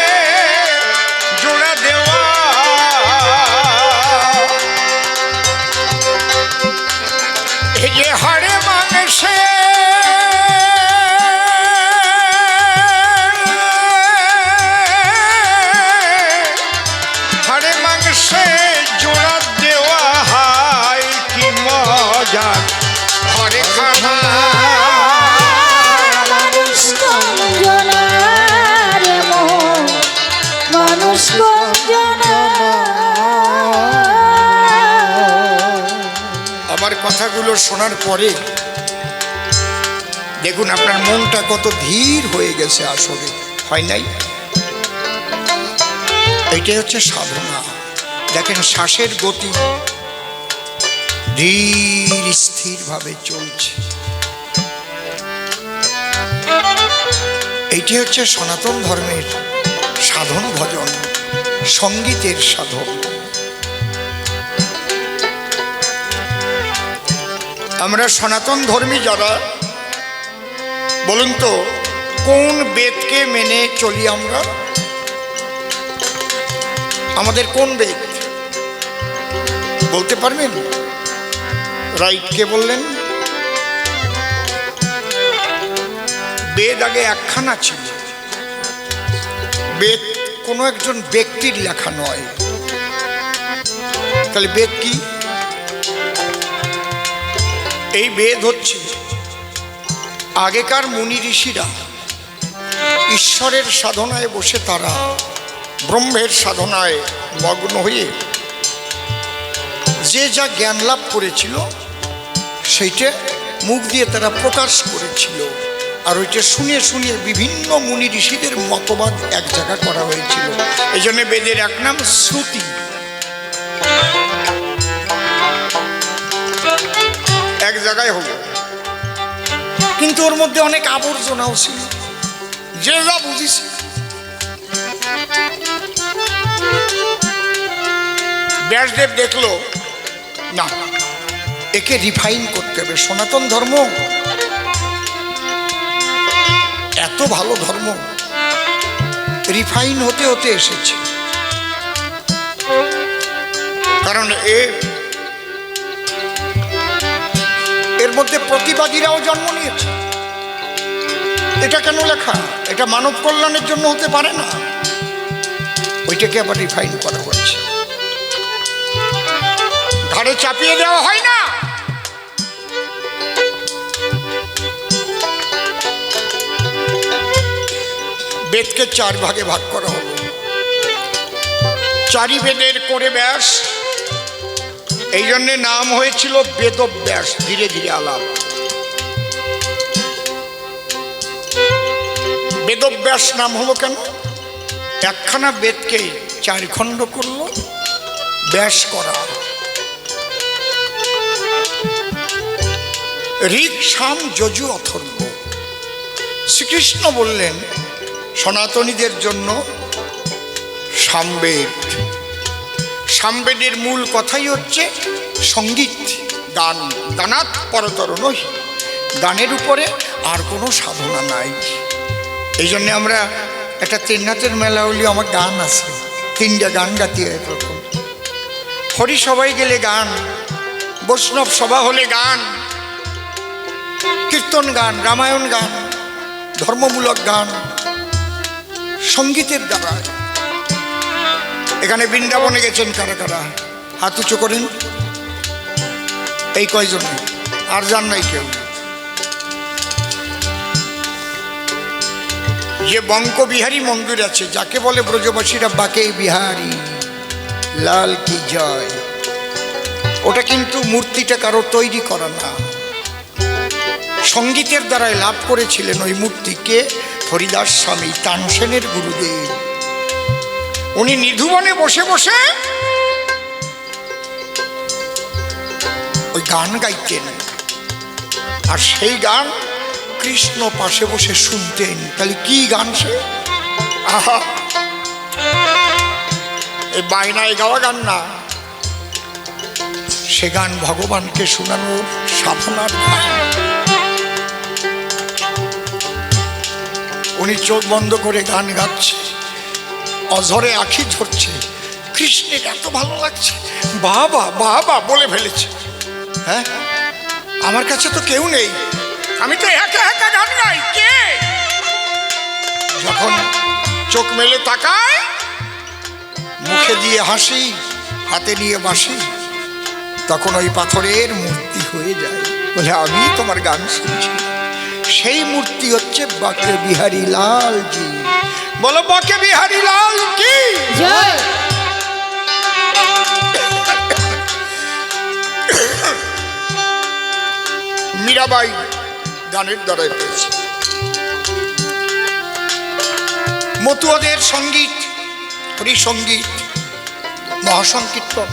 জোড়া দেওয়া, এই যে হাড়ে মাংসে হাড়ে মাংসে জোড়া দেওয়া, হায় কি মজা ঘরে খানা। মানুষ কঞ্জনার মন, মানুষ কঞ্জনা। আমার কথাগুলো শোনার পরে দেখুন আপনার মনটা কত ধীর হয়ে গেছে। আসলে হয় নাই? এইটাই হচ্ছে সাধনা। দেখেন শ্বাসের গতি ধীর স্থিরভাবে চলছে। এইটি হচ্ছে সনাতন ধর্মের সাধন ভজন, সঙ্গীতের সাধন। আমরা সনাতন ধর্মী যারা, বলুন তো কোন বেদকে মেনে চলি আমরা? আমাদের কোন বেদ বলতে পারবেন? রাইট, কে বললেন? বেদ আগে একখানা ছিল। বেদ কোনো একজন ব্যক্তির লেখা নয়। তাহলে বেদ কি? এই বেদ হচ্ছে আগেকার মুনি ঋষিরা ঈশ্বরের সাধনায় বসে, তারা ব্রহ্মের সাধনায় মগ্ন হয়ে যে যা জ্ঞান লাভ করেছিল সেইটা মুখ দিয়ে তারা প্রকাশ করেছিল। আর ওইটা শুনে শুনে বিভিন্ন মুনি ঋষিদের মতবাদ এক জায়গা করা হয়েছিল। এই জন্য বেদের এক নাম শ্রুতি। এক জায়গায় হলো, কিন্তু ওর মধ্যে অনেক আবর্জনাও ছিল, যে যা বুঝিস। ব্যাসদেব দেখলো না, একে রিফাইন করতে হবে। সনাতন ধর্ম এত ভালো ধর্ম, রিফাইন হতে হতে এসেছে। কারণ এর মধ্যে প্রতিবাদীরাও জন্ম নিয়েছে। এটা কেন লেখা? এটা মানব কল্যাণের জন্য হতে পারে না, ওইটাকে আবার রিফাইন করা হচ্ছে। ঘাড়ে চাপিয়ে দেওয়া হয় না। বেদকে 4 ভাগে ভাগ করা হলো। 4 বেদের করে ব্যাস, এই জন্য নাম হয়েছিল বেদব্যাস। ধীরে ধীরে আলাপ। বেদব্যাস নাম হলো কেন? একখানা বেদকে 4 খণ্ড করলো, ব্যাস করা। ঋক, সাম, যজু, অথর্ব। শ্রীকৃষ্ণ বললেন সনাতনীদের জন্য সামবেদ। সামবেদের মূল কথাই হচ্ছে সঙ্গীত, গান। গানাত পরতর নহি, গানের উপরে আর কোনো সাধনা নাই। এই জন্যে আমরা একটা তেনাথের মেলা হলেও আমার গান আছে, 3টা গান গাতি হয়। প্রথম হরি সবাই গেলে গান, বৈষ্ণব সভা হলে গান, কীর্তন গান, রামায়ণ গান, ধর্মমূলক গান, সঙ্গীতের দ্বারা। এখানে বৃন্দাবনে গেছেন কারা কারা? হাত উঁচু করেন। এই কয়জন, আর যান নাই কেউ? যে বঙ্ক বিহারী মন্দির আছে, যাকে বলে ব্রজবাসীরা বাকে বিহারী লাল কি জয়, ওটা কিন্তু মূর্তিটা কারো তৈরি করা না, সঙ্গীতের দ্বারাই লাভ করেছিলেন ওই মূর্তিকে হরিদাস স্বামী, তানসেনের গুরুদেব। উনি নিধুবনে বসে বসে ওই গান গাইতেন, আর সেই গান কৃষ্ণ পাশে বসে শুনতেন। তাহলে কি গান সে? আহা, এই বায়নায় গাওয়া গান না, সে গান ভগবানকে শোনানোর সাধনার গান। উনি চোখ বন্ধ করে গান গাচ্ছে, অঝরে আঁখি ঝরছে, কৃষ্ণের এত ভালো লাগছে, বাবা বাবা বলে ফেলেছে। হ্যাঁ, আমার কাছে তো কেউ নেই, আমি তো একা একা গান গাই। কে? যখন চোখ মেলে তাকায়, মুখে দিয়ে হাসি, হাতে নিয়ে বাসি, তখন ওই পাথরের মূর্তি হয়ে যায়। বলে আমি তোমার গান শুনছি। সেই মূর্তি হচ্ছে বাকে বিহারী লাল জি। বলো বাকে বিহারী লাল কি জয়। মীরাবাই গানের দ্বারাই পেয়েছে। মতুয়াদের সঙ্গীত, হরিসঙ্গীত, মহাসংকীর্তন।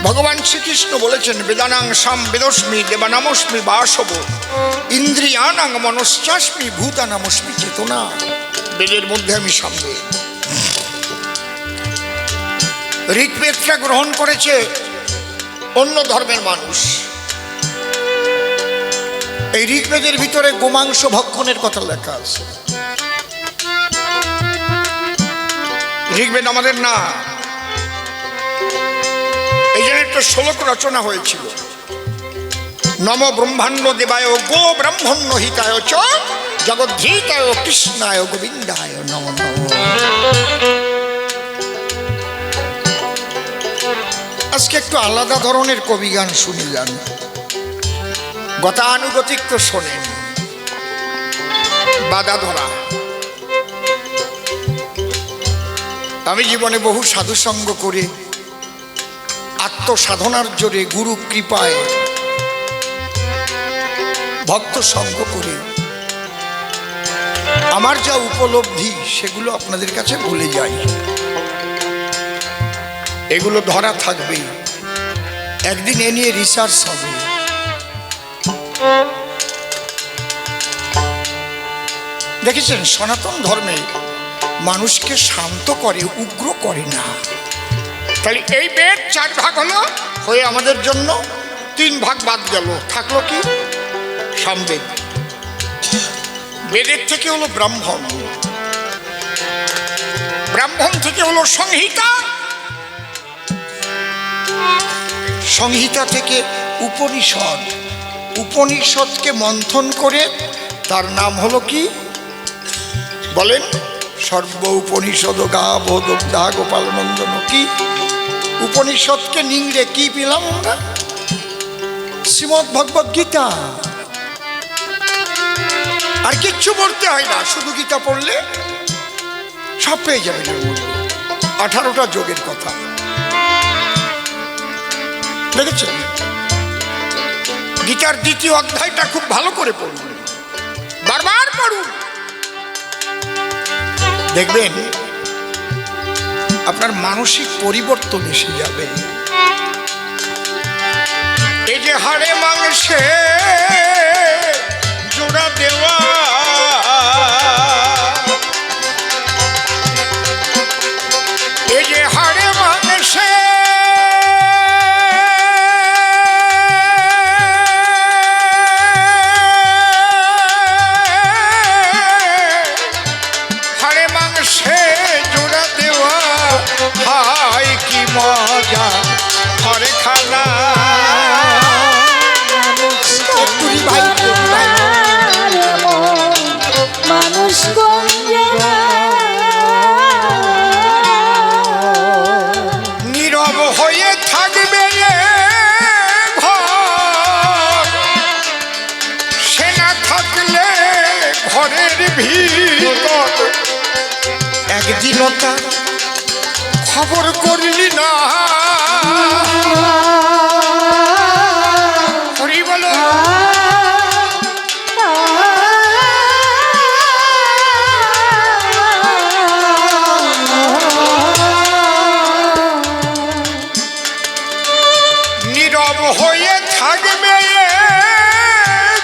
ভগবান শ্রীকৃষ্ণ বলেছেন বেদানাং সাম বেদস্মি দেবানামস্মি বাসব ইন্দ্রিয়ানাং মনশ্চাস্মি ভূতানামস্মি চেতনা। বেদের মধ্যে আমি সামনে। ঋগ্বেদটা গ্রহণ করেছে অন্য ধর্মের মানুষ। এই ঋগ্বেদের ভিতরে গোমাংস ভক্ষণের কথা লেখা আছে। ঋগ্বেদ আমাদের না, এই জন্য একটা শ্লোক রচনা হয়েছিল। নম ব্রহ্মাণ্ড দেবায় গো ব্রাহ্মণ্য হিতায় চ জগদ্ধীতায় কৃষ্ণায় গোবিন্দায় নম নম। আজকে একটু আলাদা ধরনের কবি গান শুনে যান, গতানুগতিক তো শোনেন, বাধা ধরা। আমি জীবনে বহু সাধুসঙ্গ করে আত্মসাধনার জোরে গুরু কৃপায় ভক্ত সঙ্গ করে আমার যা উপলব্ধি সেগুলো আপনাদের কাছে বলে যাই। এগুলো ধরা থাকবে, একদিন এ নিয়ে রিসার্চ হবে। দেখেছেন, সনাতন ধর্মে মানুষকে শান্ত করে, উগ্র করে না। তাহলে এই বেদ 4 ভাগ হলো, হয়ে আমাদের জন্য 3 ভাগ বাদ গেল, থাকলো কি? সামবেদ। বেদের থেকে হলো ব্রাহ্মণ, ব্রাহ্মণ থেকে হলো সংহিতা, সংহিতা থেকে উপনিষদ, উপনিষদকে মন্থন করে তার নাম হলো কি বলেন? সর্ব উপনিষদ গা বোধা গোপাল নন্দন। কি উপনিষদকে নিংড়ে কি পেলাম আমরা? শ্রীমদ্ ভগবদ গীতা। আর কিচ্ছু পড়তে হয় না, শুধু গীতা পড়লে সব পেয়ে যাবেন। এর মধ্যে 18টা যোগের কথা দেখেছেন। গীতার 2য় অধ্যায়টা খুব ভালো করে পড়ুন, বারবার পড়ুন, দেখবেন আপনার মানসিক পরিবর্তন এসে যাবে। এই যে হাড়ে মাংসে জোড়া দেওয়া, এই যে হাড়ে মাংসে মজা ঘরে খানা। মানুষ নীরব হয়ে থাকবে ঘর, সে না থাকলে ঘরের ভিতর। একদিনও তার খবর করলি না, হরি বলো। নীরব হয়ে থাকবে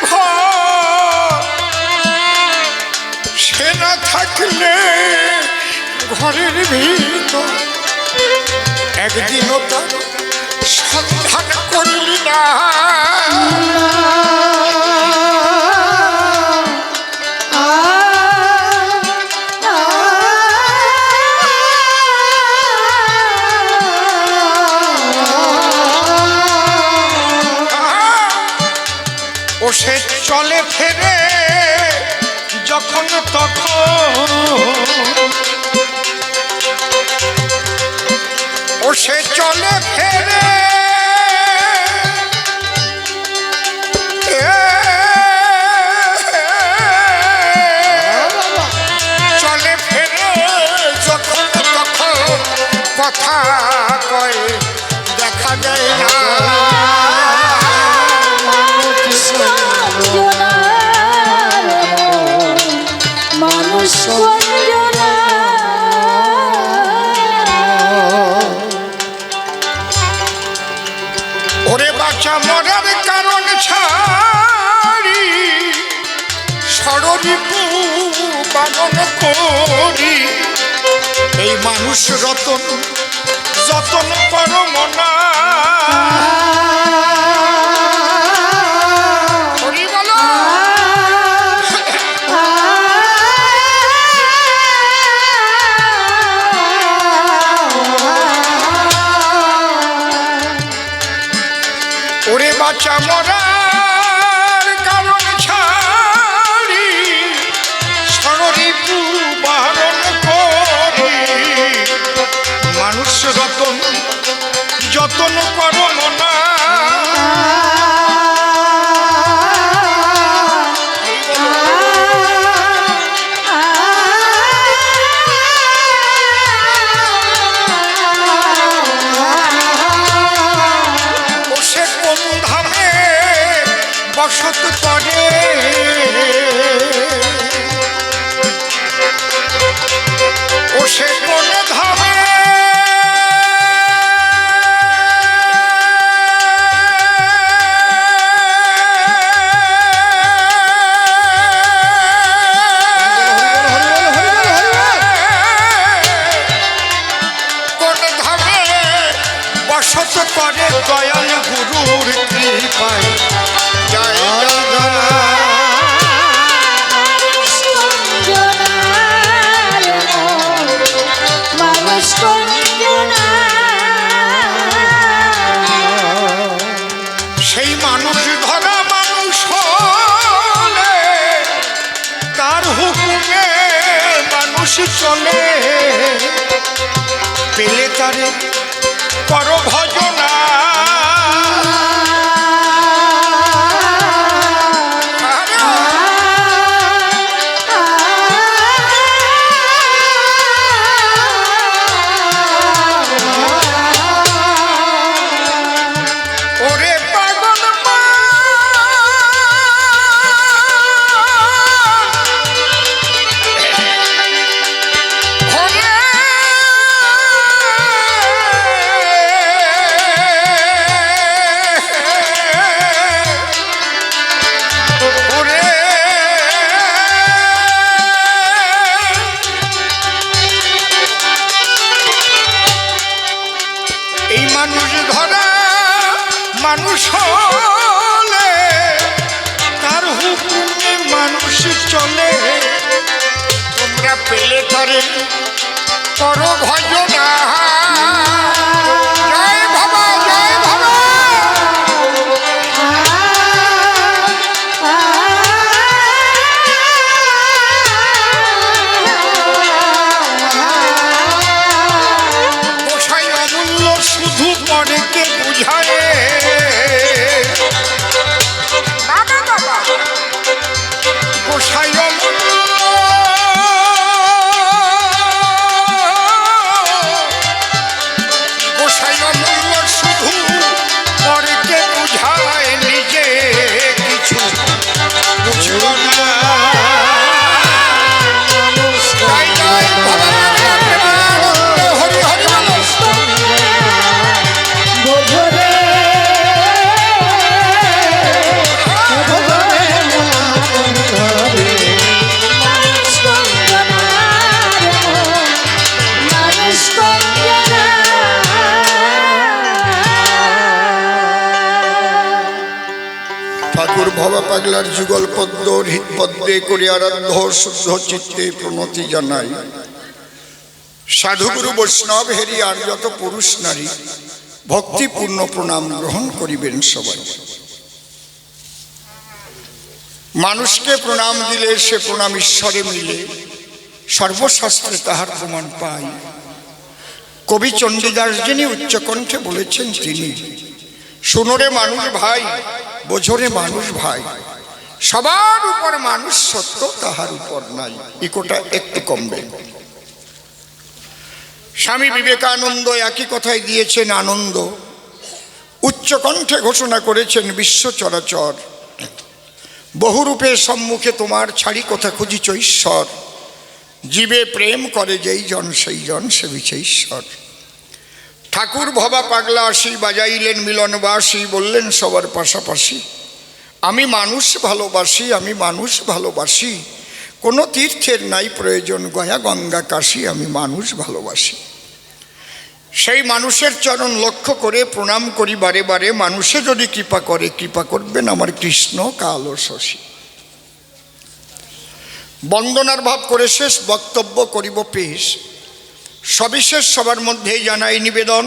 ঘর, সে না থাকলে ঘরের ভিতর। একদিনও তার সন্ধান করলি না, ও সে চলে ফেরে যখন তখন, ও সে চলে ফেরে চলে ফেরে যখন তখন, কথা কয় দেখা যায় না। মানুষ ওরে বাচ্চা মরার কারণ ছাড়ি ষড়রিপু পালন করি। এই মানুষ রতন যতন পরম না, হরি বলো। ওরে বাচ্চা মরার কারণ ছাড়ি ষড়রিপু বারণ করি। মানুষ রতন যতন করম না, বসত করে করে দয়াল গুরুর কৃপায় জয় জগন্নাথ। মানুষ কঞ্জনা সেই মানুষ ধরা মানুষ হলে তার হুকুমে মানুষ চলে, পেলে তারে কর ভজনা। ওরে পাগল মা ওরে ওরে এই মানুষ ধরা মানুষ হলে তার হুকুমে মানুষ চলে, তোমরা পেলে তারে করো ভজনা। জয় বাবা জয় বাবা। গোসাই অমূল্য শুধু পরেকে বুঝায়, গোসাই অমূল্য গোসাই অমূল্য শুধু পরেকে বুঝায়, নিজে কিছু বুঝল না। জয় জয় ভগবান হরি হরি বোঝরে মানুষ কঞ্জনা মানুষ কঞ্জনা ঠাকুর ভবা পাগলার যুগল পদ্ম হৃৎপদ্মে করে আরাধ্য শুদ্ধ চিত্তে প্রণতি জানাই। সাধুগুরু বৈষ্ণব হেরি আর যত পুরুষ নারী ভক্তিপূর্ণ প্রণাম গ্রহণ করিবেন সবাই। মানুষকে প্রণাম দিলে সে প্রণাম ঈশ্বরে মিলে, সর্বশাস্ত্রে তাহার প্রমাণ পাই। কবি চণ্ডীদাস যিনি উচ্চকণ্ঠে বলেছেন তিনি, শুনোরে মানুষ ভাই বোঝরে মানুষ ভাই, সবার উপর মানুষ সত্য তাহার উপর নাই। ইকোটা একটু কমবে। স্বামী বিবেকানন্দ একই কথাই দিয়েছেন আনন্দ, উচ্চকণ্ঠে ঘোষণা করেছেন বিশ্ব চরাচর, বহুরূপে সম্মুখে তোমার ছাড়ি কথা খুঁজিছ ঈশ্বর, জীবে প্রেম করে যেই জন সেই জন সেবিছে ঈশ্বর। ঠাকুর ভবা পাগলা আসি বাজাইলেন মিলনবাসী, বললেন সবার পাশাপাশি আমি মানুষ ভালোবাসি, আমি মানুষ ভালোবাসি, কোনো তীর্থের নাই প্রয়োজন গয়া গঙ্গা কাশী, আমি মানুষ ভালোবাসি। সেই মানুষের চরণ লক্ষ্য করে প্রণাম করি বারে বারে, মানুষে যদি কৃপা করে কৃপা করবেন আমার কৃষ্ণ কালো শশী। বন্দনার ভাব করে শেষ বক্তব্য করিব পেশ, সবিশেষ সবার মধ্যেই জানাই নিবেদন।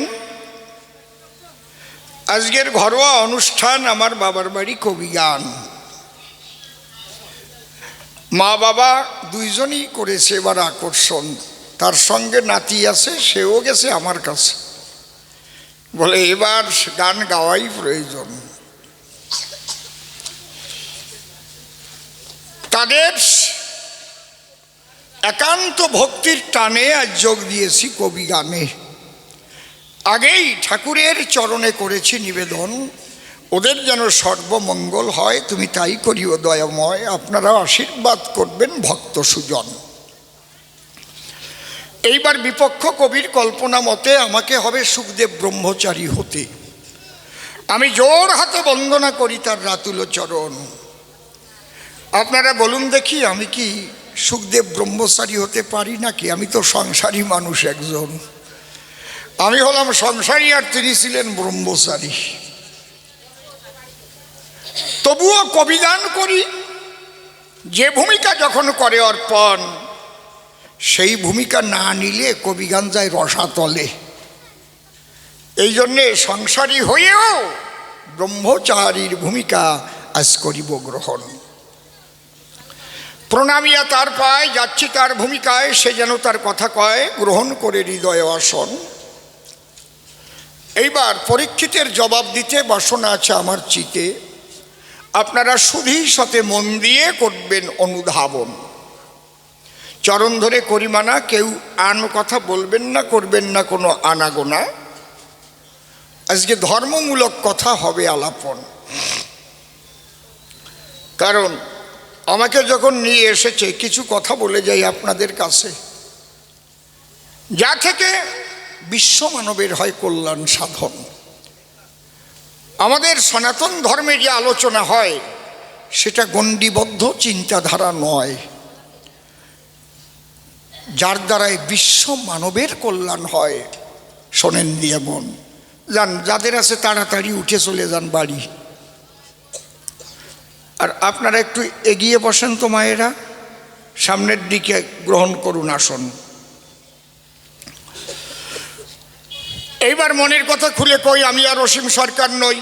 আজকের ঘরোয়া অনুষ্ঠান আমার বাবার বাড়ি কবিগান। মা বাবা দুইজনই করেছে এবার আকর্ষণ, তার সঙ্গে নাতি আছে, সেও গেছে আমার কাছে, বলে এবার গান গাওয়াই প্রয়োজন। তাদের একান্ত ভক্তির টানে আজ যোগ দিয়েছি কবি গানে। আগেই ঠাকুরের চরণে করেছি নিবেদন, ওদের যেন সর্বমঙ্গল হয়, তুমি তাই করিও দয়াময়, আপনারা আশীর্বাদ করবেন ভক্ত সুজন। এইবার বিপক্ষ কবির কল্পনা মতে আমাকে হবে সুখদেব ব্রহ্মচারী হতে। আমি জোর হাতে বন্দনা করি তার রাতুল চরণ। আপনারা বলুন দেখি, আমি কি সুখদেব ব্রহ্মচারী হতে পারি নাকি? আমি তো সংসারী মানুষ একজন। আমি হলাম সংসারী আর তিনি ছিলেন ব্রহ্মচারী। তবুও কবিগান করি, যে ভূমিকা যখন করে অর্পণ, সেই ভূমিকা না নিলে কবিগান যায় রসাতলে। এই জন্যে সংসারী হয়েও ব্রহ্মচারীর ভূমিকা আজ করিব গ্রহণ। প্রণামিয়া তার পায়, যাচ্ছি তার ভূমিকায়, সে যেন তার কথা কয়, গ্রহণ করে হৃদয়ে আসন। এইবার পরীক্ষিতের জবাব দিতে বাসনা আছে আমার চিতে, আপনারা শুধুই সাথে মন দিয়ে করবেন অনুধাবন। চরণ ধরে করিমানা, কেউ আন কথা বলবেন না, করবেন না কোনো আনাগোনা। আজকে ধর্মমূলক কথা হবে আলাপন। কারণ আমাকে যখন নিয়ে এসেছে কিছু কথা বলে যাই আপনাদের কাছে, যা থেকে বিশ্ব মানবের হয় কল্যাণ সাধন। আমাদের সনাতন ধর্মে যে আলোচনা হয় সেটা গণ্ডিবদ্ধ চিন্তাধারা নয়, যার দ্বারাই বিশ্ব মানবের কল্যাণ হয়। শোনেন দিয়ে মন যান, যাদের আছে তাড়াতাড়ি উঠে চলে যান বাড়ি। আর আপনারা একটু এগিয়ে বসেন তো মায়েরা, সামনের দিকে গ্রহণ করুন আসন। এইবার মনের কথা খুলে কই, আমি আর অসীম সরকার নই।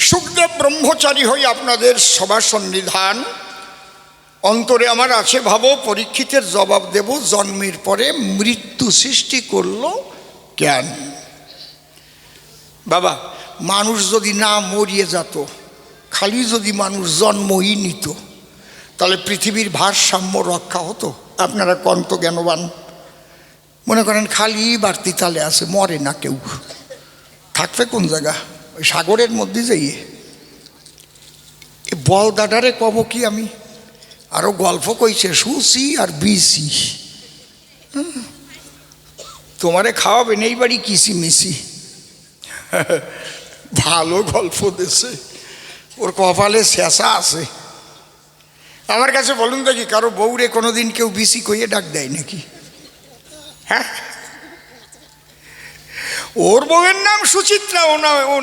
সুখদেব ব্রহ্মচারী হই আপনাদের সবার সন্নিধান। অন্তরে আমার আছে ভাবো, পরীক্ষিতের জবাব দেব, জন্মের পরে মৃত্যু সৃষ্টি করলো কেন? বাবা, মানুষ যদি না মরিয়ে যেত, খালি যদি মানুষ জন্মই নিত, তাহলে পৃথিবীর ভারসাম্য রক্ষা হতো? আপনারা কন্ত জ্ঞানবান, মনে করেন খালি বাড়তি তালে আছে, মরে না কেউ, থাকবে কোন জায়গা? ওই সাগরের মধ্যে যাইয়ে। এ বলদাডারে কব কি আমি, আরও গল্প কইছে সুসি আর বিসি, তোমারে খাওয়াবেন এই বাড়ি কিসি মিসি। ভালো গল্প দেশে, ওর কপালে শেষা আছে। আমার কাছে বলুন দেখি, কারো বউরে কোনোদিন কেউ বিসি কইয়ে ডাক দেয় নাকি? হ্যাঁ, ওর বউয়ের নাম সুচিত্রা, ও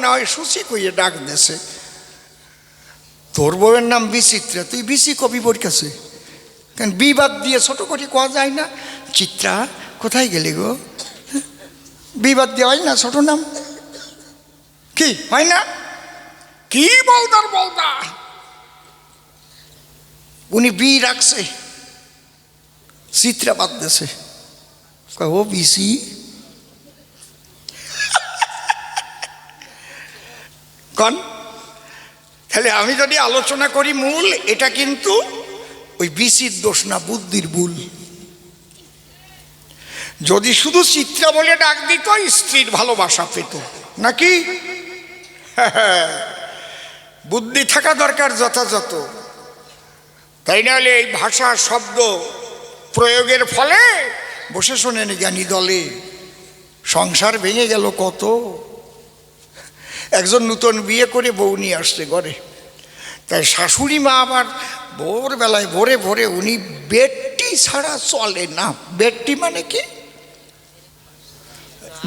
না ওই সুচি কইয়ে ডাক দেশে। তোর বউয়ের নাম বিচিত্রা, তুই বিসি কবি বোর কাছে কেন? বিবাদ দিয়ে ছোট করে কোয়া যায় না, চিত্রা কোথায় গেলে গো? বিবাদ দিয়ে হয় না ছোট নাম, কি হয় না? কি বলদার বলদা, উনি বি রাখছে, চিত্রা বাদ দেশে, ও বিসি। কন তাহলে আমি যদি আলোচনা করি মূল, এটা কিন্তু ওই বিসির দোষ না, বুদ্ধির ভুল। যদি শুধু চিত্রা বলে ডাক দিত, স্ত্রীর ভালোবাসা পেত নাকি? বুদ্ধি থাকা দরকার যথাযথ, তাই না? হলে এই ভাষা শব্দ প্রয়োগের ফলে বসে শোনেন জ্ঞানী দলে সংসার ভেঙে গেল কত। একজন নূতন বিয়ে করে বউ নিয়ে আসছে ঘরে, তাই শাশুড়ি মা আবার ভোরবেলায় ভোরে ভোরে, উনি বেডটি ছাড়া চলে না। বেডটি মানে কি?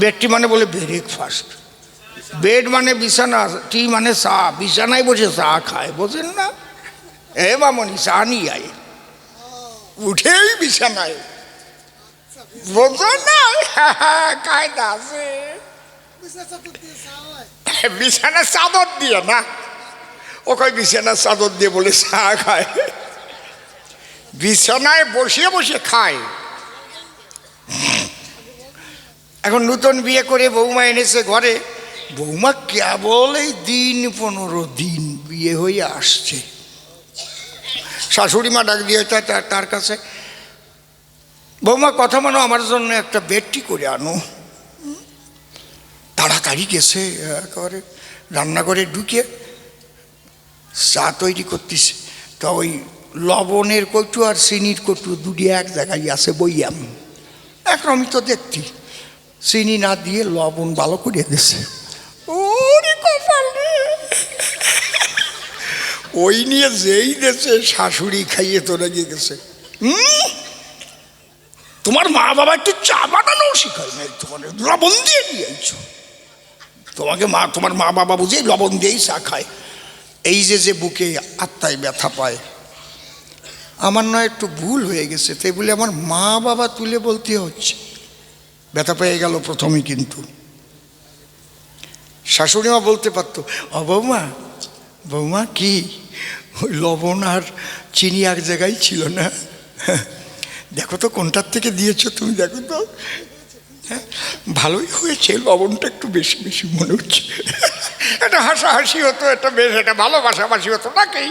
বেডটি মানে বলে ব্রেকফাস্ট। বেড মানে বিছানা, টি মানে চা, বিছানায় বসে চা খায়, বোঝেন না? এ মামনি চা নিয়ে আয়, উঠেই বিছানায়, বোঝো না? কায়দা আছে, বিছানার চাদর দিয়ে না, ও কয় বিছানার চাদর দিয়ে বলে চা খায়, বিছানায় বসে বসে খায়। এখন নূতন বিয়ে করে বৌমা এনেছে ঘরে, বৌমা কেবল এই 15 দিন বিয়ে হয়ে আসছে। শাশুড়ি মা ডাক দিয়ে তার কাছে, বৌমা কথা মানো, আমার জন্য একটা বেডটি করে আনো। তাড়াতাড়ি গেছে, একেবারে রান্নাঘরে ঢুকে চা তৈরি করতেছে। তা ওই লবণের কটু আর চিনির কটু দুটি এক জায়গায় আছে বইয়াম, একরমই তো দেখতি, চিনি না দিয়ে লবণ ভালো করে দিছে। ওরে কপাল রে, ওই নিয়ে যেই দেশে শাশুড়ি খাইয়ে তোরা গিয়ে গেছে। তোমার মা বাবা একটু চা বানানো শিখায় নাই, তোমার লবণ দিয়ে দিয়েছো। তোমার মা বাবা বুঝে লবণ দিয়েই চা খায়। এই যে বুকে আত্মায় ব্যথা পায়, আমার নয় একটু ভুল হয়ে গেছে, তাই বলে আমার মা বাবা তুলে বলতে হচ্ছে। ব্যথা পেয়ে গেল প্রথমেই, কিন্তু শাশুড়িমা বলতে পারতো, ও বৌমা, বৌমা কি ওই লবণ আর চিনি এক জায়গায় ছিল না, দেখো তো কোনটার থেকে দিয়েছো তুমি, দেখো তো। হ্যাঁ, ভালোই হয়েছে, লবণটা একটু বেশি বেশি মনে হচ্ছে। এটা হাসাহাসি হতো, এটা বেশ, এটা ভালোবাসাবাসি হতো নাকি?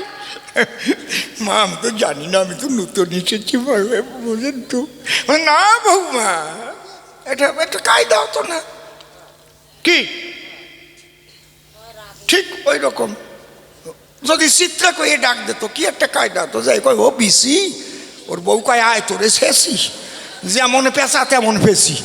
মা আমি তো জানি না, আমি তো নতুন এসেছি, বলেন তো। না বৌমা, এটা একটা কায়দা হতো না কি ঠিক ওই রকম। যদি চিত্রা কয়ে ডাক দিত, কি একটা কায়দা হতো, যাই কয় ও বিসি, ওর বউ কয় আয় তোরে শেষি, যেমন পেঁচা তেমন পেঁচি।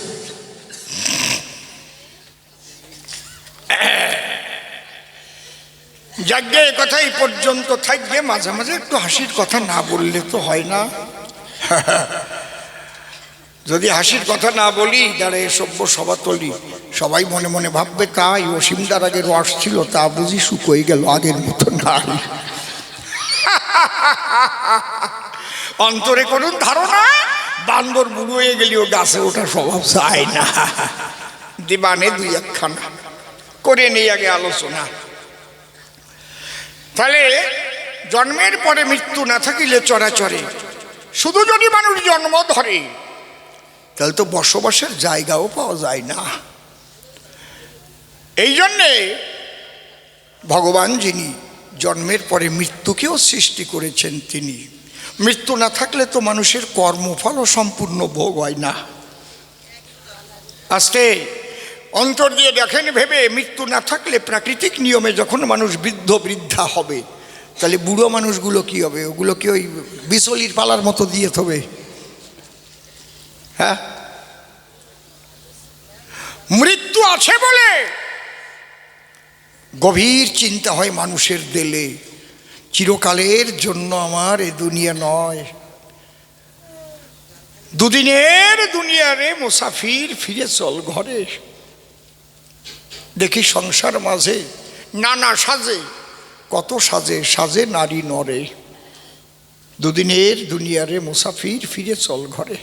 যাজ্ঞে এ কথা এই পর্যন্ত থাকবে। মাঝে মাঝে একটু হাসির কথা না বললে তো হয় না। যদি হাসির কথা না বলি, দাঁড়ে সভ্য সভাতলি, সবাই মনে মনে ভাববে তাই অসীমদার আগে রস ছিল, তা বুঝি শুকোই গেল, আগের মতো নাই। অন্তরে করুন ধারণা, বান্দর বুড়ো হয়ে গেলেও গাছে ওঠা স্বভাব চায় না। দিবানে দুই একখানা করে নেই আগে আলোচনা। তাহলে জন্মের পরে মৃত্যু না থাকিলে চরাচরে, শুধু যদি মানুষ জন্ম ধরে তাহলে তো বসবাসের জায়গাও পাওয়া যায় না। এই জন্যে ভগবান যিনি জন্মের পরে মৃত্যুকেও সৃষ্টি করেছেন, তিনি মৃত্যু না থাকলে তো মানুষের কর্মফলও সম্পূর্ণ ভোগ হয় না। আস্তে অন্তর দিয়ে দেখেন ভেবে, মৃত্যু না থাকলে প্রাকৃতিক নিয়মে যখন মানুষ বৃদ্ধ বৃদ্ধা হবে, তাহলে বুড়ো মানুষগুলো কি হবে? ওগুলো কি ওই বিচলির পালার মতো দিয়ে থবে? হ্যাঁ, মৃত্যু আছে বলে গভীর চিন্তা হয় মানুষের দিলে, চিরকালের জন্য আমার এ দুনিয়া নয়, দুদিনের দুনিয়ারে মুসাফির, ফিরে চল ঘরে। দেখি সংসার মাঝে নানা সাজে, কত সাজে সাজে নারী নরে, দুদিনের দুনিয়ারে মুসাফির, ফিরে চল ঘরে।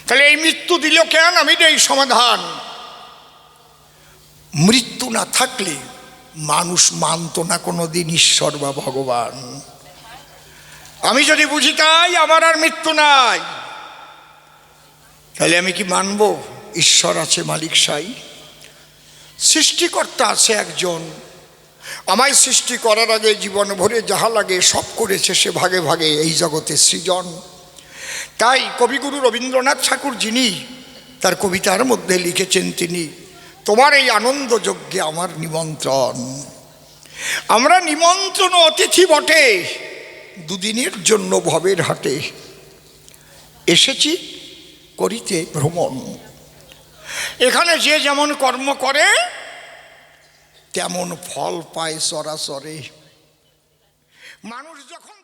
তাহলে এই মৃত্যু দিল কেন? আমি এই সমাধান, মৃত্যু না থাকলে মানুষ মানত না কোনোদিন ঈশ্বর বা ভগবান। আমি যদি বুঝি তাই আমার আর মৃত্যু নাই, তাহলে আমি কি মানব ঈশ্বর আছে মালিক সাই, সৃষ্টিকর্তা আছে একজন, আমায় সৃষ্টি করার আগে জীবন ভরে যাহা লাগে সব করেছে সে ভাগে ভাগে এই জগতের সৃজন। তাই কবিগুরু রবীন্দ্রনাথ ঠাকুর যিনি তার কবিতার মধ্যে লিখেছেন, তিনি তোমার এই আনন্দ যজ্ঞে আমার নিমন্ত্রণ। আমরা নিমন্ত্রণ অতিথি বটে, দুদিনের জন্য ভবের হাটে এসেছি করিতে ভ্রমণ। এখানে যে যেমন কর্ম করে তেমন ফল পায় সরাসরি। মানুষ যখন